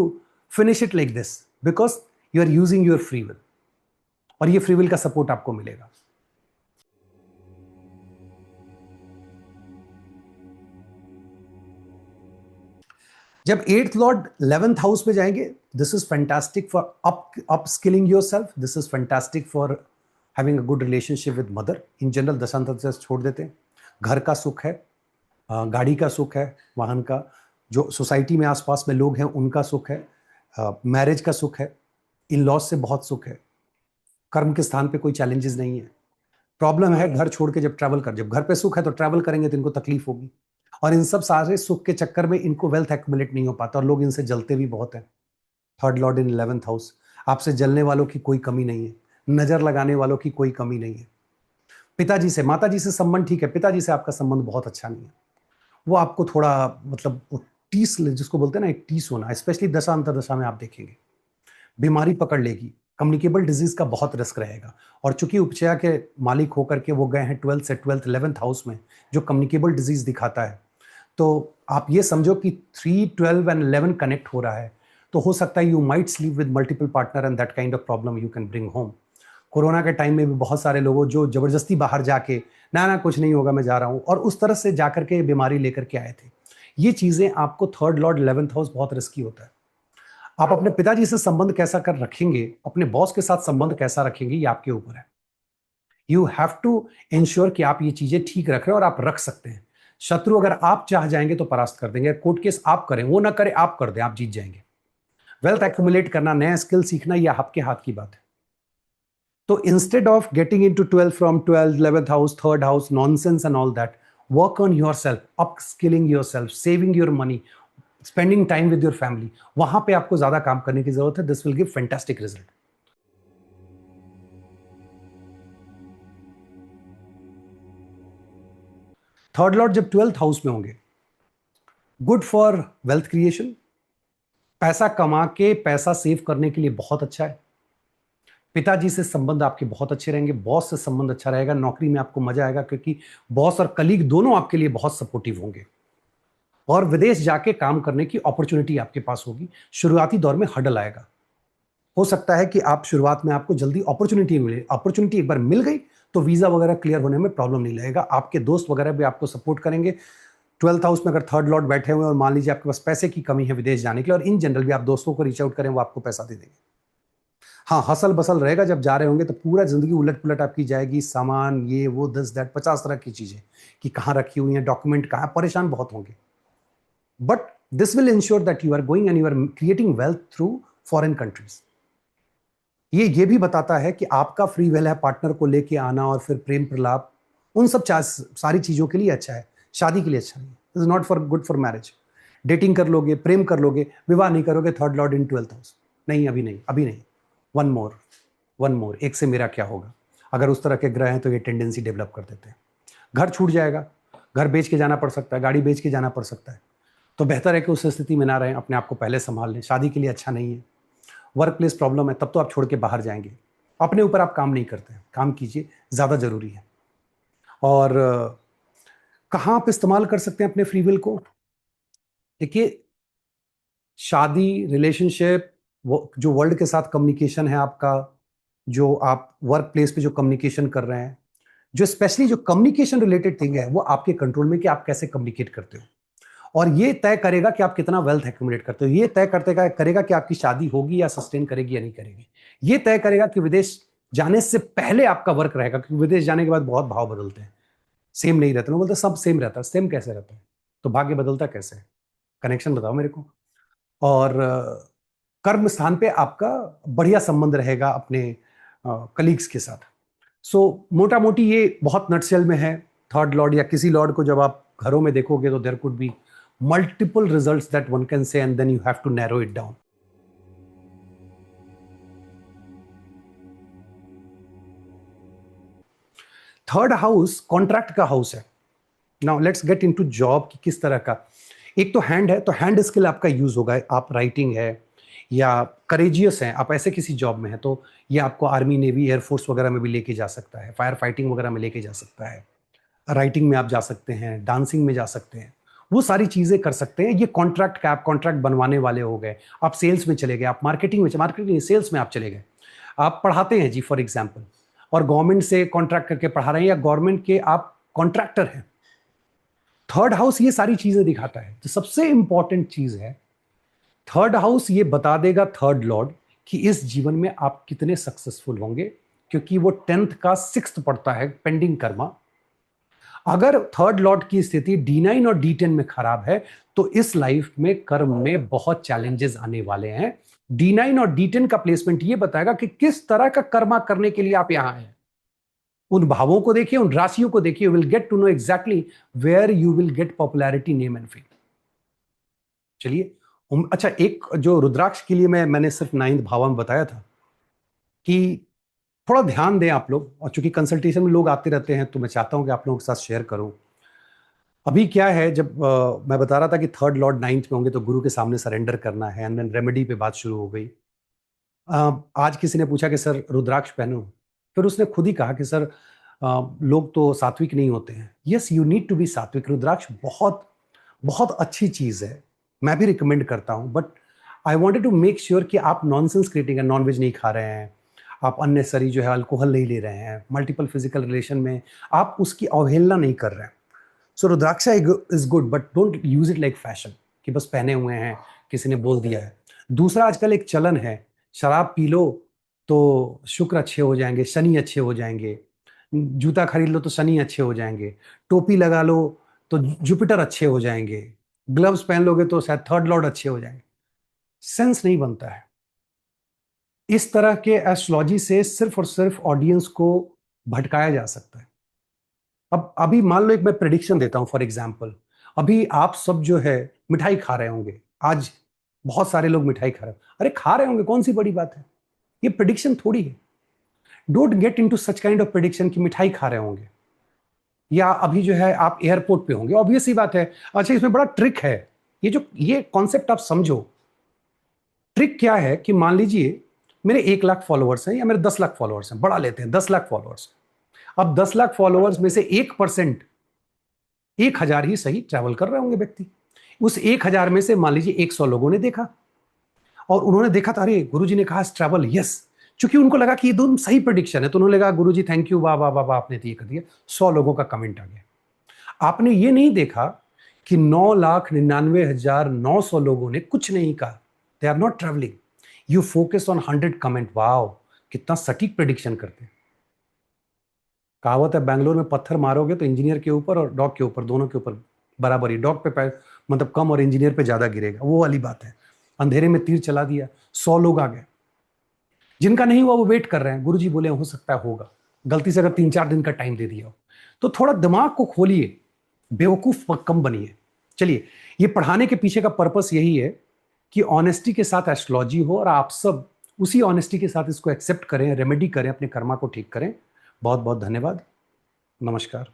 finish it like this because you are using your free will, और ये फ्री विल का सपोर्ट आपको मिलेगा। जब 8th लॉर्ड 11th हाउस में जाएंगे, this is fantastic for up skilling yourself, this is fantastic for having a good relationship with mother. In general दशांतर से छोड़ देते हैं। घर का सुख है, गाड़ी का सुख है, वाहन का, जो सोसाइटी में आसपास में लोग हैं उनका सुख है, मैरिज का सुख है, इन लॉज से बहुत सुख है, कर्म के स्थान पे कोई चैलेंजेस नहीं है। प्रॉब्लम है घर छोड़ के जब ट्रैवल कर, जब घर पे सुख है तो ट्रैवल करेंगे तो इनको तकलीफ होगी, और इन सब सारे सुख के चक्कर में इनको वेल्थ एक्युमुलेट नहीं हो पाता और लोग इनसे जलते भी बहुत हैं। थर्ड लॉर्ड इन 11th हाउस, आपसे जलने वालों की कोई कमी नहीं है, नजर लगाने वालों की कोई कमी नहीं है। पिताजी से, माताजी से संबंध ठीक है, पिताजी से आपका संबंध बहुत अच्छा नहीं है, वो आपको थोड़ा मतलब टीस, जिसको बोलते हैं ना, एक टीस होना, स्पेशली दशा अंतर दशा में आप देखेंगे बीमारी पकड़ लेगी, कम्युनिकेबल डिजीज का बहुत रिस्क रहेगा। और चूंकि उपचया के मालिक होकर के वो गए हैं 12th से 12th 11th हाउस में, जो कम्युनिकेबल डिजीज दिखाता है, तो आप ये समझो कि 3, 12 एंड 11 कनेक्ट हो रहा है, तो हो सकता है you might sleep with multiple partner and that kind of problem you can bring home. Corona के टाइम में भी बहुत सारे लोगों जो जबरदस्ती बाहर जाके ना ना कुछ नहीं होगा मैं जा रहा हूं, और उस तरह से जाकर के बीमारी लेकर के आए थे। ये चीजें आपको थर्ड लॉर्ड 11th हाउस बहुत रिस्की होता है। आप अपने पिताजी से संबंध कैसा कर रखेंगे, अपने बॉस के साथ संबंध कैसा रखेंगे, ये आपके ऊपर है। यू हैव टू इंश्योर कि आप ये चीजें ठीक रख रहे हैं और आप रख सकते हैं। शत्रु अगर आप चाह जाएंगे तो परास्त कर देंगे, कोर्ट केस आप करें, वो ना करें आप कर दें, आप जीत जाएंगे। वेल्थ एक्यूमुलेट करना, नया स्किल सीखना, ये आपके हाथ की बात है। तो instead of getting into 12 from 12th 11th house, third house, nonsense and all that, work on your self, up skilling your self, saving your money, spending time with your family, वहां पे आपको ज्यादा काम करने की जरूरत है। This will give fantastic result. Third Lord जब 12th हाउस में होंगे, गुड फॉर वेल्थ क्रिएशन, पैसा कमा के पैसा सेव करने के लिए बहुत अच्छा है। पिताजी से संबंध आपके बहुत अच्छे रहेंगे, बॉस से संबंध अच्छा रहेगा, नौकरी में आपको मजा आएगा क्योंकि बॉस और कलीग दोनों आपके लिए बहुत सपोर्टिव होंगे। और विदेश जाके काम करने की अपॉर्चुनिटी आपके पास होगी। शुरुआती दौर में हडल आएगा, हो सकता है कि आप शुरुआत में आपको जल्दी अपॉर्चुनिटी मिले, अपॉर्चुनिटी एक बार मिल गई तो वीजा वगैरह क्लियर होने में प्रॉब्लम नहीं लगेगा। आपके दोस्त वगैरह भी आपको सपोर्ट करेंगे। 12th हाउस में अगर थर्ड लॉर्ड बैठे हुए और मान लीजिए आपके पास पैसे की कमी है विदेश जाने के लिए, और इन जनरल भी आप दोस्तों को रीच आउट करें, वो आपको पैसा दे देंगे। हाँ, हसल बसल रहेगा, जब जा रहे होंगे तो पूरा जिंदगी उलट पुलट आपकी जाएगी, सामान ये वो दिस दैट 50 तरह की चीजें कि कहाँ रखी हुई हैं, डॉक्यूमेंट कहाँ, परेशान बहुत होंगे। But this will ensure that you are going and you are creating wealth through foreign countries. ये भी बताता है कि आपका फ्री विल है पार्टनर को लेके आना और फिर प्रेम प्रलाप, उन सब सारी चीजों के लिए अच्छा है, शादी के लिए अच्छा नहीं है। It is not for good for marriage. Dating कर लोगे, प्रेम कर लोगे, विवाह नहीं करोगे, थर्ड लॉर्ड इन 12th हाउस, नहीं अभी नहीं, अभी नहीं। वन मोर, एक से मेरा क्या होगा। अगर उस तरह के ग्रह हैं तो ये टेंडेंसी डेवलप कर देते हैं। घर छूट जाएगा, घर बेच के जाना पड़ सकता है, गाड़ी बेच के जाना पड़ सकता है, तो बेहतर है कि उस स्थिति में ना रहें, अपने आप को पहले संभाल लें। शादी के लिए अच्छा नहीं है। वर्क प्लेस प्रॉब्लम है, तब तो आप छोड़ के बाहर जाएंगे। अपने ऊपर आप काम नहीं करते हैं, काम कीजिए, ज़्यादा ज़रूरी है। और कहाँ आप इस्तेमाल कर सकते हैं अपने फ्री विल को? देखिए, शादी, रिलेशनशिप, वो जो वर्ल्ड के साथ कम्युनिकेशन है आपका, जो आप वर्क प्लेस पे जो कम्युनिकेशन कर रहे हैं, जो स्पेशली जो कम्युनिकेशन रिलेटेड थिंग है, वो आपके कंट्रोल में कि आप कैसे कम्युनिकेट करते हो। और ये तय करेगा कि आप कितना वेल्थ एक्यूमुलेट करते हो। ये तय करेगा कि आपकी शादी होगी या सस्टेन करेगी या नहीं करेगी। ये तय करेगा कि विदेश जाने से पहले आपका वर्क रहेगा, क्योंकि विदेश जाने के बाद बहुत भाव बदलते हैं, सेम नहीं रहते। लोग बोलते हैं सब सेम रहता है, सेम कैसे रहता है? तो भाग्य बदलता कैसे है? कनेक्शन बताओ मेरे को। और कर्म स्थान पे आपका बढ़िया संबंध रहेगा अपने कलीग्स के साथ। सो मोटा मोटी ये बहुत नटशेल में है। थर्ड लॉर्ड या किसी लॉर्ड को जब आप घरों में देखोगे तो there could be multiple results that one can say, and then you have to narrow it down. Third house contract का हाउस है। Now let's get into job की किस तरह का। एक तो हैंड है, तो हैंड स्किल आपका यूज होगा। आप राइटिंग है या करेजियस हैं, आप ऐसे किसी जॉब में है, तो ये आपको आर्मी, नेवी, एयरफोर्स वगैरह में भी लेके जा सकता है, फायर फाइटिंग वगैरह में लेके जा सकता है। राइटिंग में आप जा सकते हैं, डांसिंग में जा सकते हैं, वो सारी चीजें कर सकते हैं। ये कॉन्ट्रैक्ट का, आप कॉन्ट्रैक्ट बनवाने वाले हो गए, आप सेल्स में चले गए, आप मार्केटिंग सेल्स में आप चले गए, आप पढ़ाते हैं जी फॉर एग्जाम्पल, और गवर्नमेंट से कॉन्ट्रैक्ट करके पढ़ा रहे हैं, या गवर्नमेंट के आप कॉन्ट्रैक्टर हैं। थर्ड हाउस ये सारी चीजें दिखाता है। तो सबसे इंपॉर्टेंट चीज है, थर्ड हाउस ये बता देगा थर्ड लॉर्ड कि इस जीवन में आप कितने सक्सेसफुल होंगे, क्योंकि वो 10th का 6th पड़ता है, पेंडिंग कर्मा। अगर थर्ड लॉर्ड की स्थिति D9 और D10 में खराब है तो इस लाइफ में कर्म में बहुत चैलेंजेस आने वाले हैं। D9 और D10 का प्लेसमेंट ये बताएगा कि किस तरह का कर्मा करने के लिए आप यहां हैं। उन भावों को देखिए, उन राशियों को देखिए, will get to know exactly where you will get popularity, name and fame. चलिए, अच्छा, एक जो रुद्राक्ष के लिए मैंने सिर्फ 9th भाव में बताया था कि थोड़ा ध्यान दें आप लोग, और चूंकि कंसल्टेशन में लोग आते रहते हैं तो मैं चाहता हूं कि आप लोगों के साथ शेयर करूं। अभी क्या है, जब मैं बता रहा था कि थर्ड लॉर्ड 9th में होंगे तो गुरु के सामने सरेंडर करना है, एंड देन रेमेडी पे बात शुरू हो गई। आज किसी ने पूछा कि सर रुद्राक्ष पहनो, फिर उसने खुद ही कहा कि सर लोग तो सात्विक नहीं होते हैं। Yes, you need to be सात्विक। रुद्राक्ष बहुत बहुत अच्छी चीज़ है, मैं भी रिकमेंड करता हूँ, but I wanted to make sure कि आप नॉनसेंस क्रिएटिंग है, नॉनवेज नहीं खा रहे हैं, आप अननेसेसरी जो है अल्कोहल नहीं ले रहे हैं, मल्टीपल फिजिकल रिलेशन में आप उसकी अवहेलना नहीं कर रहे हैं। So rudraksha is good, but don't use it like fashion कि बस पहने हुए हैं, किसी ने बोल दिया है। दूसरा, आजकल एक चलन है, शराब पी लो तो शुक्र अच्छे हो जाएंगे, शनि अच्छे हो जाएंगे, जूता खरीद लो तो शनि अच्छे हो जाएंगे, टोपी लगा लो तो जुपिटर अच्छे हो जाएंगे, ग्लव्स पहन लोगे तो शायद थर्ड लॉर्ड अच्छे हो जाएंगे। सेंस नहीं बनता है। इस तरह के एस्ट्रोलॉजी से सिर्फ और सिर्फ ऑडियंस को भटकाया जा सकता है। अब अभी मान लो एक मैं प्रेडिक्शन देता हूं फॉर एग्जांपल, अभी आप सब जो है मिठाई खा रहे होंगे, आज बहुत सारे लोग मिठाई खा रहे हैं, अरे खा रहे होंगे, कौन सी बड़ी बात है, ये प्रेडिक्शन थोड़ी है। Don't get into such kind of prediction कि मिठाई खा रहे होंगे। या अभी जो है आप एयरपोर्ट पे होंगे, ऑब्वियस ही बात है। अच्छा, इसमें बड़ा ट्रिक है, ये कॉन्सेप्ट आप समझो। ट्रिक क्या है कि मान लीजिए मेरे 1 लाख फॉलोअर्स हैं या मेरे 10 लाख फॉलोअर्स हैं, बड़ा लेते हैं 10 लाख फॉलोअर्स। अब 10 लाख फॉलोअर्स में से 1%, 1,000 ही सही ट्रैवल कर रहे होंगे व्यक्ति। उस 1,000 में से मान लीजिए 100 लोगों ने देखा, और उन्होंने देखा था अरे गुरुजी ने कहा ट्रैवल, यस। चूंकि उनको लगा कि ये दोनों सही प्रेडिक्शन है, तो उन्होंने लगा गुरुजी थैंक यू, वाह वाह वाह वाह, आपने तो ये कर दिया। 100 लोगों का कमेंट आ गया। आपने ये नहीं देखा कि 9,99,900 लोगों ने कुछ नहीं कहा, they are not travelling. You focus on 100 comment, wow कितना सटीक प्रेडिक्शन करते हैं। कहावत है, बैंगलोर में पत्थर मारोगे तो इंजीनियर के ऊपर और डॉग के ऊपर, दोनों के ऊपर बराबर ही, डॉग पे मतलब कम और इंजीनियर पे ज्यादा गिरेगा, वो वाली बात है। अंधेरे में तीर चला दिया, 100 लोग आ गए। जिनका नहीं हुआ वो वेट कर रहे हैं, गुरुजी बोले हो सकता है होगा। गलती से अगर 3-4 दिन का टाइम दे दिया हो, तो थोड़ा दिमाग को खोलिए, बेवकूफ कम बनिए। चलिए, ये पढ़ाने के पीछे का पर्पस यही है कि ऑनेस्टी के साथ एस्ट्रोलॉजी हो, और आप सब उसी ऑनेस्टी के साथ इसको एक्सेप्ट करें, रेमेडी करें, अपने कर्मा को ठीक करें। बहुत बहुत धन्यवाद। नमस्कार।